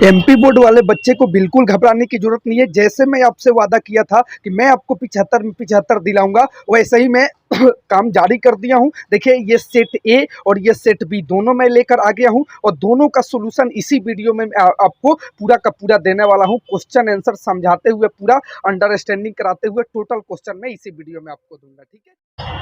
MP board वाले बच्चे को बिल्कुल घबराने की जरूरत नहीं है। जैसे मैं आपसे वादा किया था कि मैं आपको 75 में 75 दिलाऊंगा, वैसे ही मैं काम जारी कर दिया हूं। देखिए, ये सेट ए और ये सेट बी दोनों मैं लेकर आ गया हूं और दोनों का सोल्यूशन इसी वीडियो में मैं आपको पूरा का पूरा देने वाला हूं। क्वेश्चन आंसर समझाते हुए, पूरा अंडरस्टैंडिंग कराते हुए, टोटल क्वेश्चन मैं इसी वीडियो में आपको दूंगा। ठीक है,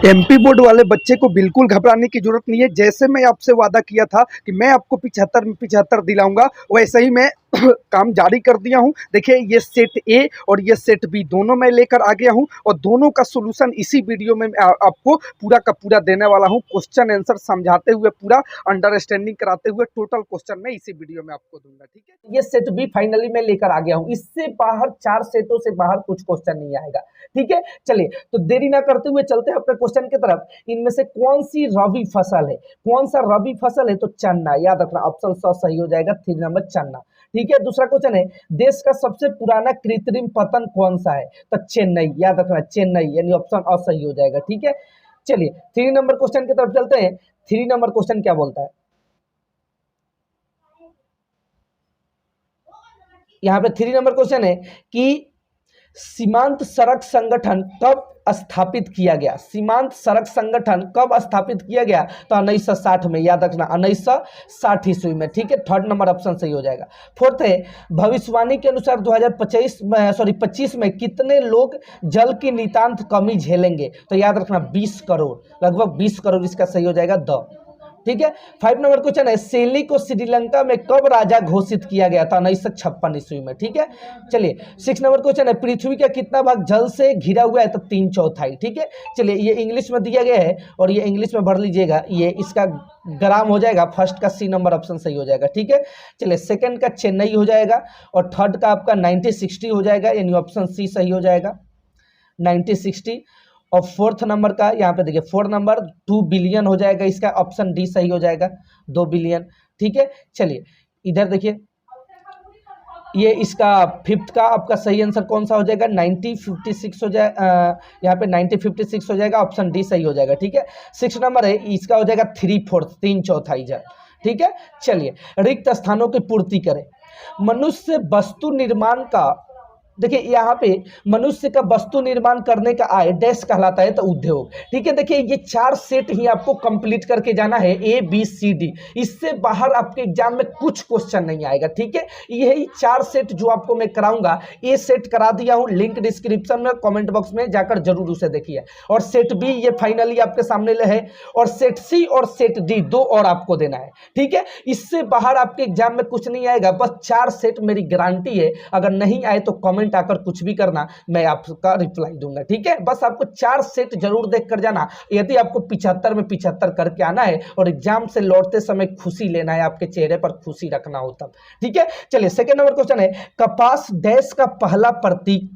एमपी बोर्ड वाले बच्चे को बिल्कुल घबराने की जरूरत नहीं है। जैसे मैं आपसे वादा किया था कि मैं आपको 75 में 75 दिलाऊंगा, वैसे ही मैं काम जारी कर दिया हूं। देखिए, ये सेट ए और ये सेट बी दोनों मैं लेकर आ गया हूं और दोनों का सोल्यूशन इसी वीडियो में आपको पूरा का पूरा देने वाला हूं। क्वेश्चन आंसर समझाते हुए, पूरा अंडरस्टैंडिंग कराते हुए, टोटल क्वेश्चन मैं इसी वीडियो में आपको दूंगा। ठीक है, ये सेट बी फाइनली मैं लेकर आ गया हूं। इससे बाहर 4 सेटों से बाहर कुछ क्वेश्चन नहीं आएगा। ठीक है, चलिए तो देरी ना करते हुए चलते हैं अपने क्वेश्चन की तरफ। इनमें से कौन सी रबी फसल है? कौन सा रबी फसल है? तो चन्ना। याद रखना, ऑप्शन स सही हो जाएगा, 3 नंबर चन्ना। ठीक है, दूसरा क्वेश्चन है, देश का सबसे पुराना कृत्रिम पतन कौन सा है? तो चेन्नई। याद रखना, चेन्नई, यानी ऑप्शन अ सही हो जाएगा। ठीक है, चलिए 3 नंबर क्वेश्चन की तरफ चलते हैं। 3 नंबर क्वेश्चन क्या बोलता है? यहाँ पे 3 नंबर क्वेश्चन है कि सीमांत सड़क संगठन कब स्थापित किया गया? सीमांत सड़क संगठन कब स्थापित किया गया? तो 1960 में। याद रखना, 1960 ईस्वी में। ठीक है, 3rd नंबर ऑप्शन सही हो जाएगा। 4th है, भविष्यवाणी के अनुसार 2025 में कितने लोग जल की नितांत कमी झेलेंगे? तो याद रखना 20 करोड़, लगभग 20 करोड़ इसका सही हो जाएगा द। ठीक है, 5 नंबर क्वेश्चन है, शेली को श्रीलंका में कब राजा घोषित किया गया था? 1956 ईस्वी में। ठीक है, चलिए 6 नंबर क्वेश्चन है, पृथ्वी का कितना भाग जल से घिरा हुआ है? तो 3/4। ठीक है, चलिए ये इंग्लिश में दिया गया है और ये इंग्लिश में भर लीजिएगा। ये इसका ग्राम हो जाएगा। फर्स्ट का सी नंबर ऑप्शन सही हो जाएगा। ठीक है, चलिए सेकंड का चेन्नई हो जाएगा और थर्ड का आपका 9060 हो जाएगा, यानी ऑप्शन सी सही हो जाएगा, 9060। और 4th नंबर का यहाँ पे देखिए 4 नंबर 2 बिलियन हो जाएगा, इसका ऑप्शन डी सही हो जाएगा, 2 बिलियन। ठीक है, चलिए इधर देखिए, ये इसका 5th का आपका सही आंसर कौन सा हो जाएगा? 9056 हो जाएगा, यहाँ पे 9056 हो जाएगा, ऑप्शन डी सही हो जाएगा। ठीक है, 6 नंबर है, इसका हो जाएगा 3/4, 3/4। ठीक है, चलिए रिक्त स्थानों की पूर्ति करें। मनुष्य वस्तु निर्माण का, देखिए यहाँ पे मनुष्य का वस्तु निर्माण करने का आय डैश कहलाता है? तो उद्योग। ठीक है, देखिए ये 4 सेट ही आपको कंप्लीट करके जाना है, ए बी सी डी। इससे बाहर आपके एग्जाम में कुछ क्वेश्चन नहीं आएगा। ठीक है, यही 4 सेट जो आपको मैं कराऊंगा, ए सेट करा दिया हूं, लिंक डिस्क्रिप्शन में, कमेंट बॉक्स में जाकर जरूर उसे देखिए। और सेट बी ये फाइनली आपके सामने है, और सेट सी और सेट डी 2 और आपको देना है। ठीक है, इससे बाहर आपके एग्जाम में कुछ नहीं आएगा। बस 4 सेट मेरी गारंटी है, अगर नहीं आए तो कमेंट आकर कुछ भी करना, मैं आपका रिप्लाई दूंगा। ठीक है, बस आपको 4 सेट जरूर देख कर जाना। यदि आपको 75 में 75 करके आना है और एग्जाम से लौटते समय खुशी लेना है, आपके चेहरे पर खुशी रखना हो तब। ठीक है, चलिए सेकंड नंबर क्वेश्चन है, कपास डैश का पहला प्रतीक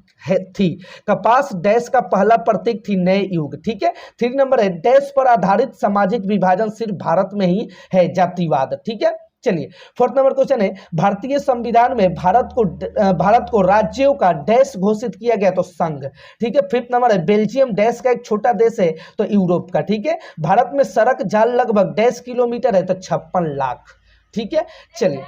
थी? कपास डैश का पहला प्रतीक थी नए युग। ठीक है, 3 नंबर है, डैश पर आधारित सामाजिक विभाजन सिर्फ भारत में ही है? जातिवाद। ठीक है, चलिए 4th नंबर क्वेश्चन है, भारतीय संविधान में भारत को राज्यों का डैश घोषित किया गया? तो संघ। ठीक है, 5th नंबर है, बेल्जियम डैश का एक छोटा देश है? तो यूरोप का। ठीक है, भारत में सड़क जाल लगभग डैश किलोमीटर है? तो 56 लाख। ठीक है, चलिए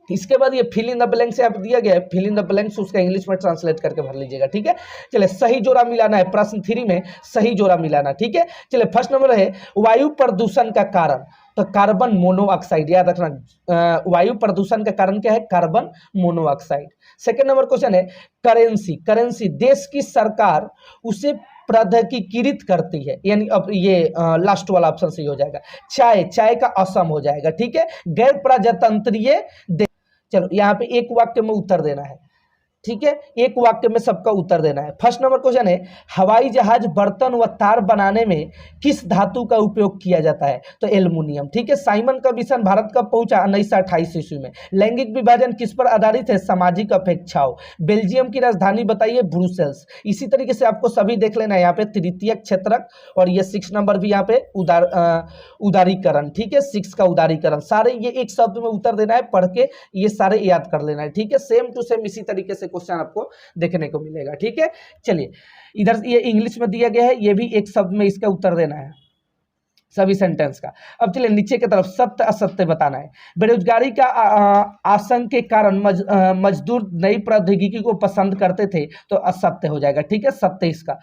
इसके बाद ये फिल इन द ब्लैंक से आप दिया गया है, फिल इन द ब्लैंक्स उसका इंग्लिश में ट्रांसलेट करके भर लीजिएगा। ठीक है, चलिए सही जोड़ा मिलाना है, प्रश्न 3 में सही जोड़ा मिलाना। ठीक है, चलिए फर्स्ट नंबर है, वायु प्रदूषण का कारण? तो कार्बन मोनोऑक्साइड। याद रखना, वायु प्रदूषण का कारण क्या है? Carbon monoxide. Second number question है, करेंसी। करेंसी देश की सरकार उसे प्राधिकृत करती है, यानी अब ये लास्ट वाला ऑप्शन सही हो जाएगा। चाय, चाय का असम हो जाएगा। ठीक है, गैर प्रजातंत्रीय। चलो यहाँ पे एक वाक्य में उत्तर देना है। ठीक है, एक वाक्य में सबका उत्तर देना है। फर्स्ट नंबर क्वेश्चन है, हवाई जहाज बर्तन व तार बनाने में किस धातु का उपयोग किया जाता है? तो एल्युमिनियम। ठीक है, साइमन का मिशन भारत कब पहुंचा? 1928 ईस्वी में। लैंगिक विभाजन किस पर आधारित है? सामाजिक अपेक्षाओं। बेल्जियम की राजधानी बताइए? ब्रुसेल्स। इसी तरीके से आपको सभी देख लेना है, यहाँ पे तृतीय क्षेत्रक, और ये 6 नंबर भी यहाँ पे उदारीकरण। ठीक है, 6 का उदारीकरण। सारे ये एक शब्द में उत्तर देना है, पढ़ के ये सारे याद कर लेना है। ठीक है, सेम टू सेम इसी तरीके से क्वेश्चन आपको देखने को मिलेगा। ठीक है, चलिए इधर ये इंग्लिश में दिया गया है, ये भी एक शब्द में इसका उत्तर देना है। सभी सेंटेंस का। अब चलिए नीचे की तरफ, सत्य असत्य बताना है। बेरोजगारी का आशंक के कारण मजदूर नई प्रौद्योगिकी को पसंद करते थे, तो असत्य हो जाएगा, ठीक है, सत्य इसका।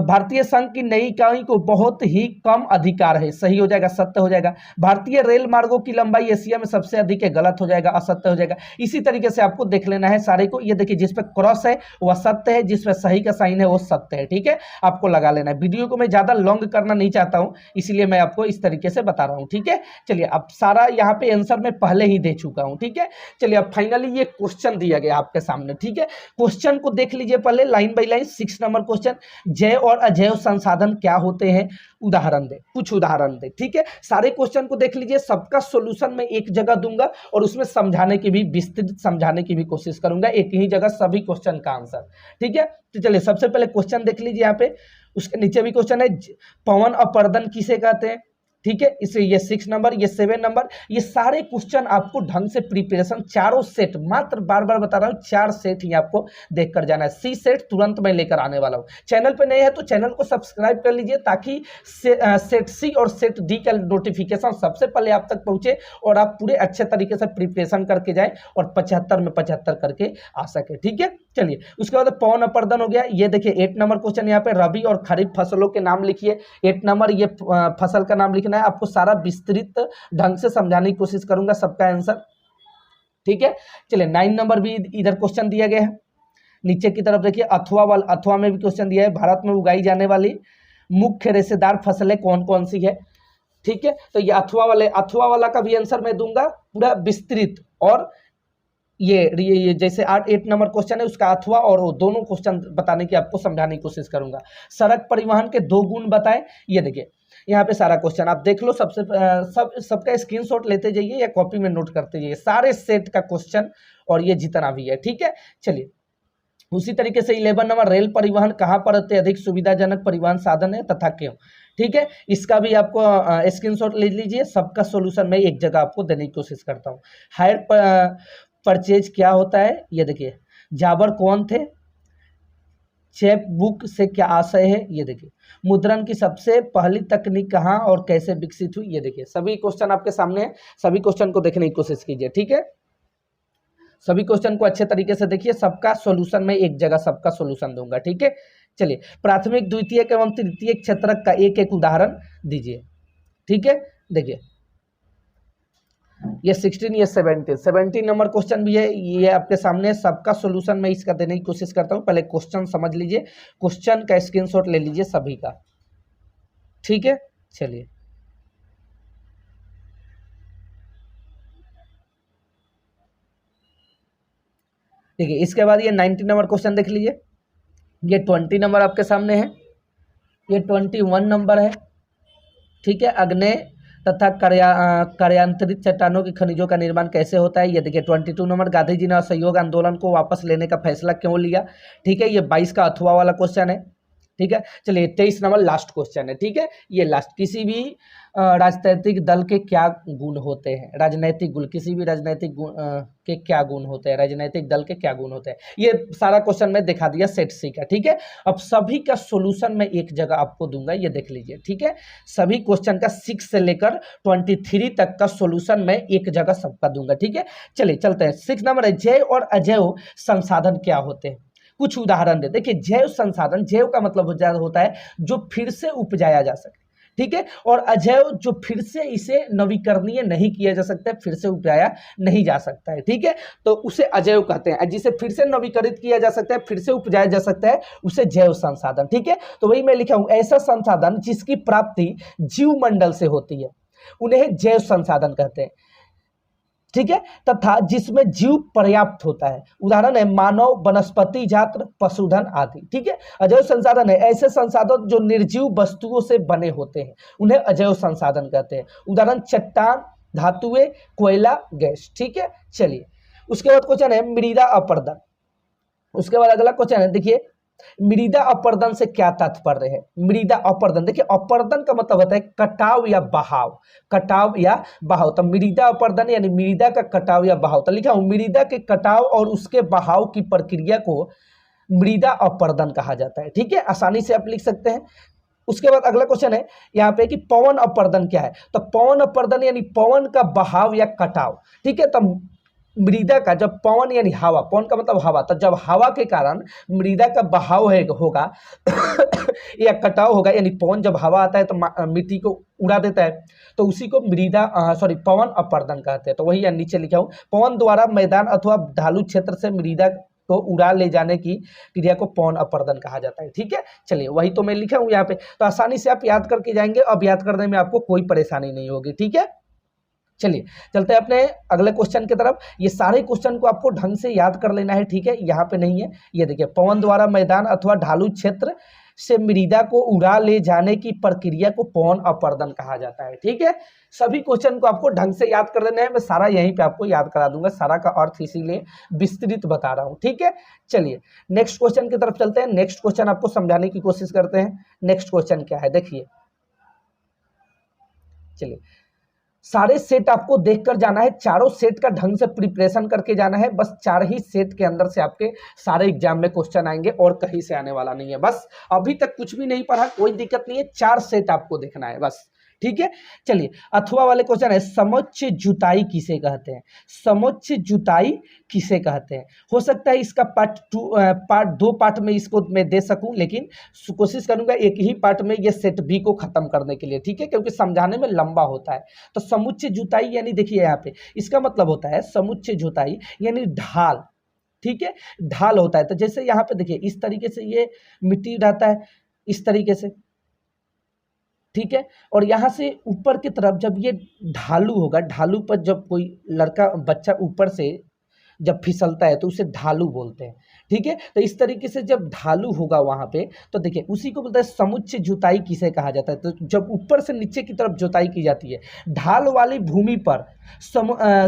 भारतीय संघ की नई इकाई को बहुत ही कम अधिकार है, सही हो जाएगा, सत्य हो जाएगा। भारतीय रेल मार्गों की लंबाई एशिया में सबसे अधिक है, गलत हो जाएगा, असत्य हो जाएगा। इसी तरीके से आपको देख लेना है सारे को। ये देखिए जिस पे क्रॉस है वह सत्य है, जिस पे सही का साइन है वो सत्य है, ठीक है, आपको लगा लेना है। वीडियो को मैं ज्यादा लॉन्ग करना नहीं चाहता हूं, इसलिए मैं आपको इस तरीके से बता रहा हूं, ठीक है। चलिए अब सारा यहाँ पे आंसर मैं पहले ही दे चुका हूं, ठीक है। चलिए अब फाइनली ये क्वेश्चन दिया गया आपके सामने, ठीक है। क्वेश्चन को देख लीजिए पहले line by line. 6 number question, जैव और अजैव संसाधन क्या होते हैं, उदाहरण दे, कुछ उदाहरण दे, ठीक है। सारे क्वेश्चन को देख लीजिए, सबका सॉल्यूशन मैं एक जगह दूंगा और उसमें समझाने की भी, विस्तृत समझाने की भी कोशिश करूंगा, एक ही जगह सभी क्वेश्चन का आंसर, ठीक है। तो चलिए सबसे पहले क्वेश्चन देख लीजिए यहाँ पे, उसके नीचे भी क्वेश्चन है, पवन अपर्दन किसे कहते हैं, ठीक है। इसे ये 6 नंबर, ये 7 नंबर, ये सारे क्वेश्चन आपको ढंग से प्रिपरेशन, चारों सेट, मात्र बार बार बता रहा हूँ 4 सेट ही आपको देख कर जाना है। सी सेट तुरंत मैं लेकर आने वाला हूँ। चैनल पे नए हैं तो चैनल को सब्सक्राइब कर लीजिए, ताकि सेट सी और सेट डी का नोटिफिकेशन सबसे पहले आप तक पहुंचे और आप पूरे अच्छे तरीके से प्रिपरेशन करके जाए और 75 में 75 करके आ सके, ठीक है। चलिए उसके बाद पवन अपर्दन हो गया। ये देखिए 8 नंबर क्वेश्चन, यहाँ पे रबी और खरीफ फसलों के नाम लिखिए। 8 नंबर, ये फसल का नाम लिखना है आपको, सारा विस्तृत ढंग से समझाने की कोशिश करूंगा, सबका आंसर, ठीक है। चलिए 9 नंबर भी इधर क्वेश्चन दिया गया है। नीचे की तरफ देखिए, अथवा में भी क्वेश्चन दिया है, भारत में उगाई जाने वाली मुख्य रेशेदार फसलें कौन कौन सी है, ठीक है। तो ये अथवा वाला का भी आंसर मैं दूंगा पूरा विस्तृत, और ये जैसे 8 नंबर क्वेश्चन है उसका अथवा और वो दोनों क्वेश्चन बताने की, आपको समझाने की कोशिश करूंगा। सड़क परिवहन के 2 गुण बताएं। ये देखिए यहाँ पे सारा क्वेश्चन आप देख लो, सबका स्क्रीनशॉट लेते जाइए या कॉपी में नोट करते जाइए, सारे सेट का क्वेश्चन और ये जितना भी है, ठीक है। चलिए उसी तरीके से 11 नंबर, रेल परिवहन कहाँ पर अत्यधिक सुविधाजनक परिवहन साधन है तथा क्यों, ठीक है। इसका भी आपको स्क्रीनशॉट ले लीजिए, सबका सोल्यूशन मैं एक जगह आपको देने की कोशिश करता हूँ। हायर परचेज क्या होता है, ये देखिए, जाबर कौन थे, चेक बुक से क्या आशय है, ये देखिए, मुद्रण की सबसे पहली तकनीक कहाँ और कैसे विकसित हुई, ये देखिए, सभी क्वेश्चन आपके सामने है, सभी क्वेश्चन को देखने की कोशिश कीजिए, ठीक है। सभी क्वेश्चन को अच्छे तरीके से देखिए, सबका सॉल्यूशन मैं एक जगह सबका सॉल्यूशन दूंगा, ठीक है। चलिए प्राथमिक, द्वितीयक एवं तृतीयक क्षेत्रक का एक एक उदाहरण दीजिए, ठीक है। देखिए ये 16, ये 17 नंबर क्वेश्चन भी है, ये आपके सामने, सबका सॉल्यूशन मैं इसका देने की कोशिश करता हूं। पहले क्वेश्चन समझ लीजिए, क्वेश्चन का स्क्रीनशॉट ले लीजिए सभी का, ठीक है। चलिए देखिए इसके बाद ये 19 नंबर क्वेश्चन देख लीजिए, ये 20 नंबर आपके सामने है, ये 21 नंबर है, ठीक है। अग्नेय तथा कार्यांतरित चट्टानों की खनिजों का निर्माण कैसे होता है, ये देखिए 22 नंबर, गांधी जी ने असहयोग आंदोलन को वापस लेने का फैसला क्यों लिया, ठीक है। ये 22 का अथवा वाला क्वेश्चन है, ठीक है। चलिए 23 नंबर लास्ट क्वेश्चन है, ठीक है। ये लास्ट, किसी भी राजनीतिक दल के क्या गुण होते हैं, राजनीतिक गुण, किसी भी राजनीतिक के क्या गुण होते हैं, राजनीतिक दल के क्या गुण होते हैं, ये सारा क्वेश्चन मैं दिखा दिया सेट सी का, ठीक है। अब सभी का सॉल्यूशन मैं एक जगह आपको दूंगा, ये देख लीजिए, ठीक है। सभी क्वेश्चन का 6 से लेकर 23 तक का सॉल्यूशन मैं एक जगह सबका दूंगा, ठीक है। चलिए चलते हैं। 6 नंबर है, जैव और अजैव संसाधन क्या होते हैं, कुछ उदाहरण दे। देखिए जैव संसाधन, जैव का मतलब होता है जो फिर से उपजाया जा सके, ठीक है, और अजैव जो फिर से इसे नवीकरणीय नहीं किया जा सकता है, फिर से उपजाया नहीं जा सकता है, ठीक है, तो उसे अजैव कहते हैं। जिसे फिर से नवीकरित किया जा सकता है, फिर से उपजाया जा सकता है, उसे जैव संसाधन, ठीक है। तो वही मैं लिखा हूं, ऐसा संसाधन जिसकी प्राप्ति जीव मंडल से होती है उन्हें जैव संसाधन कहते हैं, ठीक है, तथा जिसमें जीव पर्याप्त होता है, उदाहरण है मानव, वनस्पति जात, पशुधन आदि, ठीक है। अजैव संसाधन है ऐसे संसाधन जो निर्जीव वस्तुओं से बने होते हैं, उन्हें अजैव संसाधन कहते हैं, उदाहरण चट्टान, धातुएं, कोयला, गैस, ठीक है। चलिए उसके बाद क्वेश्चन है मृदा अपर्दन, उसके बाद अगला क्वेश्चन है, देखिए मृदा अपर्दन से क्या तात्पर्य है। मृदा अपर्दन, देखिए अपर्दन का मतलब होता है कटाव या बहाव, कटाव या बहाव, तो मृदा अपर्दन यानी मृदा का कटाव या बहाव। तो लिखा हूं, मृदा के कटाव और उसके बहाव की प्रक्रिया को मृदा अपर्दन कहा जाता है, ठीक है, आसानी से आप लिख सकते हैं। उसके बाद अगला क्वेश्चन है यहाँ पे कि पवन अपरदन क्या है। तो पवन अपरदन यानी पवन का बहाव या कटाव, ठीक है। तो मृदा का जब पवन यानी हवा, पवन का मतलब हवा, तो जब हवा के कारण मृदा का बहाव है होगा या कटाव होगा, यानी पवन जब हवा आता है तो मिट्टी को उड़ा देता है, तो उसी को पवन अपरदन कहते हैं। तो वही यहाँ नीचे लिखा हूँ, पवन द्वारा मैदान अथवा ढालू क्षेत्र से मृदा को उड़ा ले जाने की क्रिया को पवन अपरदन कहा जाता है, ठीक है। चलिए वही तो मैं लिखा हूँ यहाँ पे, तो आसानी से आप याद करके जाएंगे, अब याद करने में आपको कोई परेशानी नहीं होगी, ठीक है। चलिए चलते हैं अपने अगले क्वेश्चन की तरफ। ये सारे क्वेश्चन को आपको ढंग से याद कर लेना है, ठीक है। यहाँ पे नहीं है, ये देखिए, पवन द्वारा मैदान अथवा ढालू क्षेत्र से मृदा को उड़ा ले जाने की प्रक्रिया को पवन अपरदन कहा जाता है, ठीक है। सभी क्वेश्चन को आपको ढंग से याद कर लेना है, मैं सारा यहीं पे आपको याद करा दूंगा, सारा का अर्थ इसीलिए विस्तृत बता रहा हूँ, ठीक है। चलिए नेक्स्ट क्वेश्चन की तरफ चलते हैं। नेक्स्ट क्वेश्चन आपको समझाने की कोशिश करते हैं। नेक्स्ट क्वेश्चन क्या है देखिए, चलिए सारे सेट आपको देखकर जाना है, चारों सेट का ढंग से प्रिपरेशन करके जाना है। बस 4 ही सेट के अंदर से आपके सारे एग्जाम में क्वेश्चन आएंगे और कहीं से आने वाला नहीं है। बस अभी तक कुछ भी नहीं पढ़ा, कोई दिक्कत नहीं है, 4 सेट आपको देखना है बस, ठीक है। चलिए अथवा वाले क्वेश्चन है, समोच्च जुताई किसे कहते हैं? समोच्च जुताई किसे कहते हैं? हो सकता है इसका पार्ट 2 पार्ट में इसको मैं दे सकूं, लेकिन कोशिश करूंगा एक ही पार्ट में ये सेट बी को खत्म करने के लिए, ठीक है, क्योंकि समझाने में लंबा होता है। तो समुच्च जुताई यानी देखिए यहाँ पे इसका मतलब होता है, समुच्च जुताई यानी ढाल, ठीक है, ढाल होता है। तो जैसे यहाँ पे देखिए इस तरीके से ये मिट्टी रहता है, इस तरीके से, ठीक है, और यहाँ से ऊपर की तरफ जब ये ढालू होगा, ढालू पर जब कोई लड़का बच्चा ऊपर से जब फिसलता है तो उसे ढालू बोलते हैं, ठीक है। तो इस तरीके से जब ढालू होगा वहाँ पे, तो देखिए उसी को बोलते हैं समुच्च जुताई किसे कहा जाता है। तो जब ऊपर से नीचे की तरफ जुताई की जाती है, ढाल वाली भूमि पर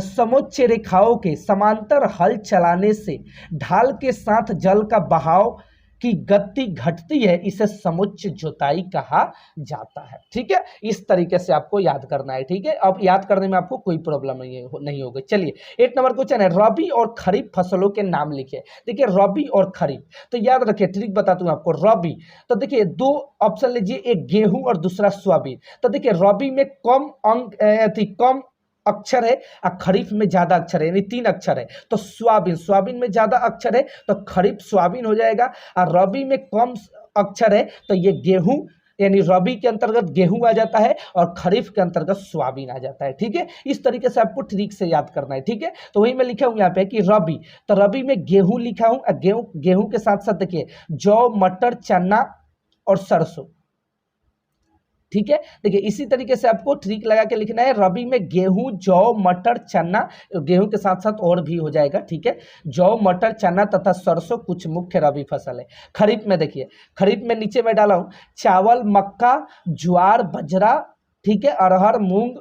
समोच्च रेखाओं के समांतर हल चलाने से ढाल के साथ जल का बहाव की गति घटती है, इसे समुच्च जुताई कहा जाता है, ठीक है। इस तरीके से आपको याद करना है, ठीक है। अब याद करने में आपको कोई प्रॉब्लम नहीं होगी। चलिए 1 नंबर क्वेश्चन है, रबी और खरीफ फसलों के नाम लिखिए। देखिए रबी और खरीफ, तो याद रखिए, ट्रिक बताता हूं आपको। रबी, तो देखिए 2 ऑप्शन लीजिए, एक गेहूं और दूसरा सोयाबीन। तो देखिए रबी में कम अक्षर है और खरीफ में ज्यादा अक्षर है, यानी 3 अक्षर है। तो सोयाबीन में ज्यादा अक्षर है तो खरीफ सोयाबीन हो जाएगा, और रबी में कम अक्षर है तो ये गेहूं, यानी रबी के अंतर्गत गेहूं आ जाता है और खरीफ के अंतर्गत सोयाबीन आ जाता है, ठीक है। इस तरीके से आपको ट्रिक से याद करना है, ठीक है। तो वही मैं लिखा हूं यहाँ पे कि रबी, तो रबी में गेहूं लिखा हूं, गेहूं के साथ साथ देखिए जौ, मटर, चना और सरसों, ठीक है। देखिए इसी तरीके से आपको ट्रिक लगा के लिखना है, रबी में गेहूं, जौ, मटर, चना, गेहूं के साथ साथ और भी हो जाएगा, ठीक है। जौ, मटर, चना तथा सरसों कुछ मुख्य रबी फसल है। खरीफ में देखिए, खरीफ में नीचे में डाला हूं चावल, मक्का, ज्वार, बाजरा, ठीक है, अरहर, मूंग,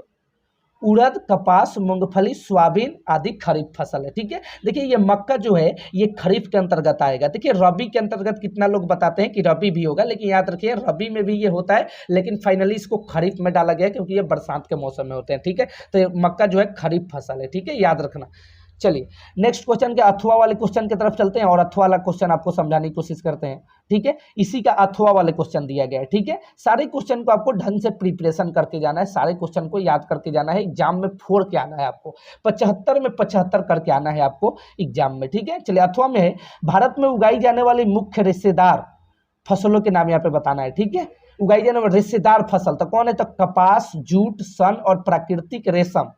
उड़द, कपास, मूंगफली, सोयाबीन आदि खरीफ फसल है, ठीक है। देखिए ये मक्का जो है ये खरीफ के अंतर्गत आएगा। देखिए रबी के अंतर्गत कितना लोग बताते हैं कि रबी भी होगा, लेकिन याद रखिए रबी में भी ये होता है, लेकिन फाइनली इसको खरीफ में डाला गया क्योंकि ये बरसात के मौसम में होते हैं, ठीक है। तो ये मक्का जो है खरीफ फसल है, ठीक है, याद रखना। चलिए नेक्स्ट क्वेश्चन के अथवा वाले क्वेश्चन की तरफ चलते हैं और अथवा वाला क्वेश्चन आपको समझाने की कोशिश करते हैं, ठीक है। इसी का अथवा वाले क्वेश्चन दिया गया है, ठीक है। सारे क्वेश्चन को आपको ढंग से प्रिपरेशन करके जाना है, सारे क्वेश्चन को याद करके जाना है, एग्जाम में फोड़ के आना है आपको, 75 में 75 करके आना है आपको एग्जाम में, ठीक है। चलिए अथवा में है, भारत में उगाई जाने वाली मुख्य रेशेदार फसलों के नाम यहाँ पे बताना है, ठीक है। उगाई जाने वाली रेशेदार फसल तो कौन है? तो कपास, जूट, सन और प्राकृतिक रेशम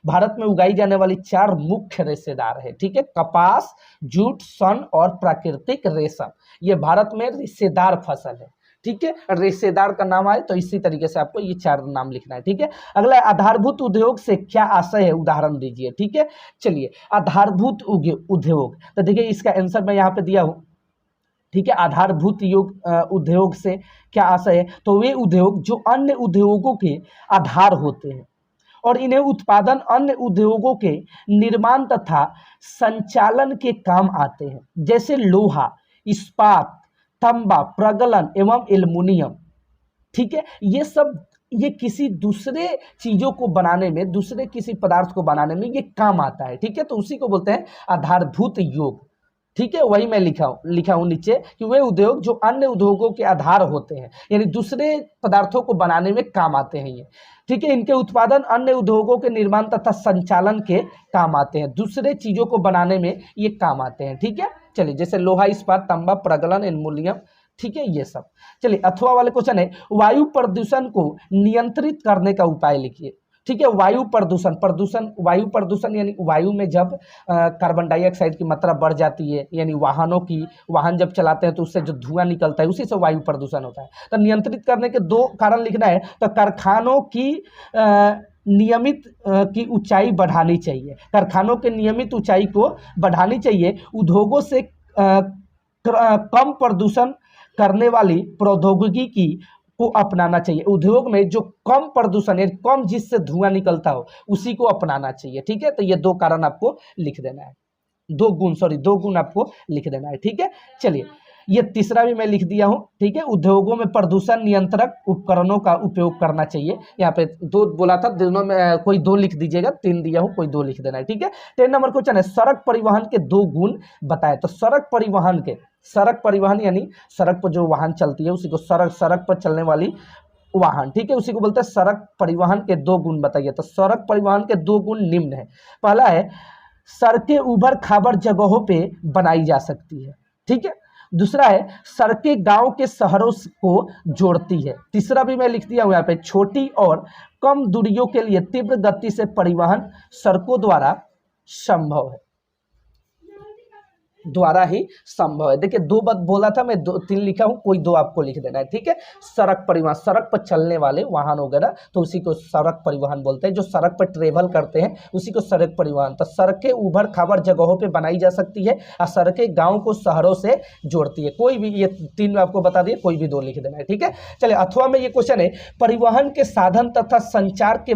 भारत में उगाई जाने वाली 4 मुख्य रेशेदार है, ठीक है। कपास, जूट, सन और प्राकृतिक रेशम, ये भारत में रेशेदार फसल है, ठीक है। रेशेदार का नाम आए तो इसी तरीके से आपको ये 4 नाम लिखना है, ठीक है। अगला आधारभूत उद्योग से क्या आशय है, उदाहरण दीजिए, ठीक है। चलिए आधारभूत उद्योग, तो देखिए इसका आंसर मैं यहाँ पे दिया हूँ, ठीक है। आधारभूत उद्योग से क्या आशय है? तो वे उद्योग जो अन्य उद्योगों के आधार होते हैं और इन्हें उत्पादन अन्य उद्योगों के निर्माण तथा संचालन के काम आते हैं, जैसे लोहा, इस्पात, तांबा, प्रगलन एवं एल्युमिनियम, ठीक है। ये किसी दूसरे चीजों को बनाने में, दूसरे किसी पदार्थ को बनाने में ये काम आता है, ठीक है। तो उसी को बोलते हैं आधारभूत योग, ठीक है, वही मैं लिखा हूँ नीचे कि वे उद्योग जो अन्य उद्योगों के आधार होते हैं, यानी दूसरे पदार्थों को बनाने में काम आते हैं ये। ठीक है, इनके उत्पादन अन्य उद्योगों के निर्माण तथा संचालन के काम आते हैं, दूसरे चीजों को बनाने में ये काम आते हैं। ठीक है, चलिए जैसे लोहा, इस्पात, तांबा, प्रगलन, एल्युमिनियम। ठीक है, ये सब। चलिए अथवा वाले क्वेश्चन है, वायु प्रदूषण को नियंत्रित करने का उपाय लिखिए। ठीक है, वायु प्रदूषण वायु प्रदूषण यानी वायु में जब कार्बन डाइऑक्साइड की मात्रा बढ़ जाती है, यानी वाहन जब चलाते हैं तो उससे जो धुआं निकलता है उसी से वायु प्रदूषण होता है। तो नियंत्रित करने के 2 कारण लिखना है। तो कारखानों की नियमित की ऊंचाई बढ़ानी चाहिए, कारखानों के नियमित ऊंचाई को बढ़ानी चाहिए। उद्योगों से कम प्रदूषण करने वाली प्रौद्योगिकी को अपनाना चाहिए। उद्योग में जो कम प्रदूषण है, कम जिससे धुआं निकलता हो, उसी को अपनाना चाहिए। ठीक है, तो ये 2 कारण आपको लिख देना है, 2 गुण आपको लिख देना है। ठीक है, चलिए ये तीसरा भी मैं लिख दिया हूं। ठीक है, उद्योगों में प्रदूषण नियंत्रक उपकरणों का उपयोग करना चाहिए। यहाँ पे 2 बोला था, दोनों में कोई 2 लिख दीजिएगा, 3 दिया हूं, कोई 2 लिख देना है। ठीक है, 10 नंबर क्वेश्चन है, सड़क परिवहन के 2 गुण बताए। तो सड़क परिवहन यानी सड़क पर जो वाहन चलती है उसी को सड़क पर चलने वाली वाहन, ठीक है, उसी को बोलते हैं सड़क परिवहन के 2 गुण बताइए। तो सड़क परिवहन के 2 गुण निम्न है। पहला है, सड़कें उबड़ खाबड़ जगहों पे बनाई जा सकती है। ठीक है, दूसरा है, सड़कें गांव के शहरों को जोड़ती है। तीसरा भी मैं लिख दिया हूं यहाँ पे, छोटी और कम दूरियों के लिए तीव्र गति से परिवहन सड़कों द्वारा संभव है, देखिए 2 बात बोला था मैं, 3 लिखा हूं, कोई 2 आपको लिख देना है। ठीक है, सड़क परिवहन, सड़क पर चलने वाले वाहन वगैरह तो उसी को सड़क परिवहन बोलते हैं, जो सड़क पर ट्रेवल करते हैं उसी को सड़क परिवहन। तो सड़कें उभर खाबड़ जगहों पे बनाई जा सकती है और सड़कें गाँव को शहरों से जोड़ती है। कोई भी, ये 3 में आपको बता दिए, कोई भी 2 लिख देना है। ठीक है, चलिए अथवा में ये क्वेश्चन है, परिवहन के साधन तथा संचार के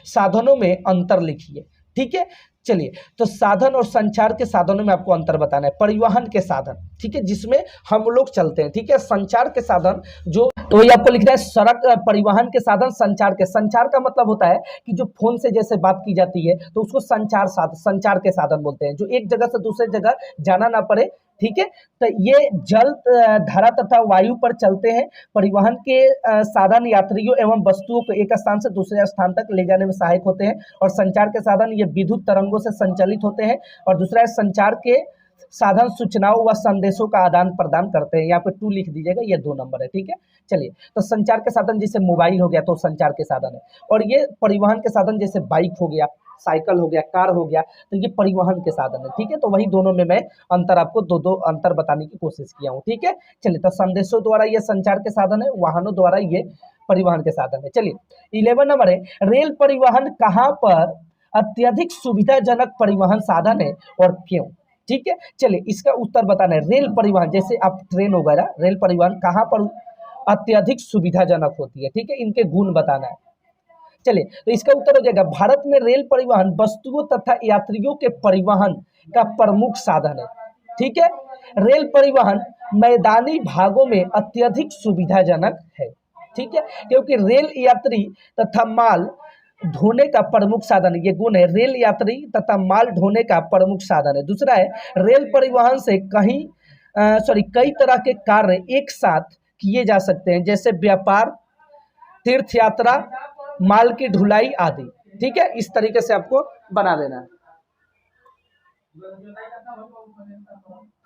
साधनों में अंतर लिखिए। ठीक है, चलिए तो साधन और संचार के साधनों में आपको अंतर बताना है। परिवहन के साधन, ठीक है, जिसमें हम लोग चलते हैं। ठीक है, संचार के साधन जो, तो वही आपको लिखना है, सड़क परिवहन के साधन संचार का मतलब होता है कि जो फोन से जैसे बात की जाती है तो उसको संचार के साधन बोलते हैं, जो एक जगह से दूसरे जगह जाना ना पड़े। ठीक है, तो ये जल, धरा तथा वायु पर चलते हैं। परिवहन के साधन यात्रियों एवं वस्तुओं को एक स्थान से दूसरे स्थान तक ले जाने में सहायक होते हैं। और संचार के साधन ये विद्युत तरंगों से संचालित होते हैं। और दूसरा है, संचार के साधन सूचनाओं व संदेशों का आदान प्रदान करते हैं। यहाँ पे 2 लिख दीजिएगा, ये 2 नंबर है। ठीक है, चलिए तो संचार के साधन जैसे मोबाइल हो गया तो संचार के साधन है, और ये परिवहन के साधन जैसे बाइक हो गया, साइकिल हो गया, कार हो गया, तो ये परिवहन के साधन है। ठीक है, तो वही दोनों में मैं अंतर आपको 2 अंतर बताने की कोशिश किया हूँ। ठीक है, चलिए तो संदेशों द्वारा ये संचार के साधन है, वाहनों द्वारा ये परिवहन के साधन है। चलिए 11 नंबर है, रेल परिवहन कहाँ पर अत्यधिक सुविधाजनक परिवहन साधन है और क्यों? ठीक है, चलिए इसका उत्तर बताना है। रेल परिवहन, जैसे आप ट्रेन वगैरह, रेल परिवहन कहाँ पर अत्यधिक सुविधाजनक होती है। ठीक है, इनके गुण बताना है। चलिए तो इसका उत्तर हो जाएगा, भारत में रेल परिवहन वस्तुओं तथा यात्रियों के परिवहन का प्रमुख साधन है। ठीक है, रेल परिवहन मैदानी भागों में अत्यधिक सुविधाजनक है। ठीक है, क्योंकि रेल यात्री तथा माल ढोने का प्रमुख साधन है। ये गुण है, रेल यात्री तथा माल ढोने का प्रमुख साधन है। दूसरा है, रेल परिवहन से कई तरह के कार्य एक साथ किए जा सकते हैं, जैसे व्यापार, तीर्थ यात्रा, माल की ढुलाई आदि। ठीक है, इस तरीके से आपको बना देना है।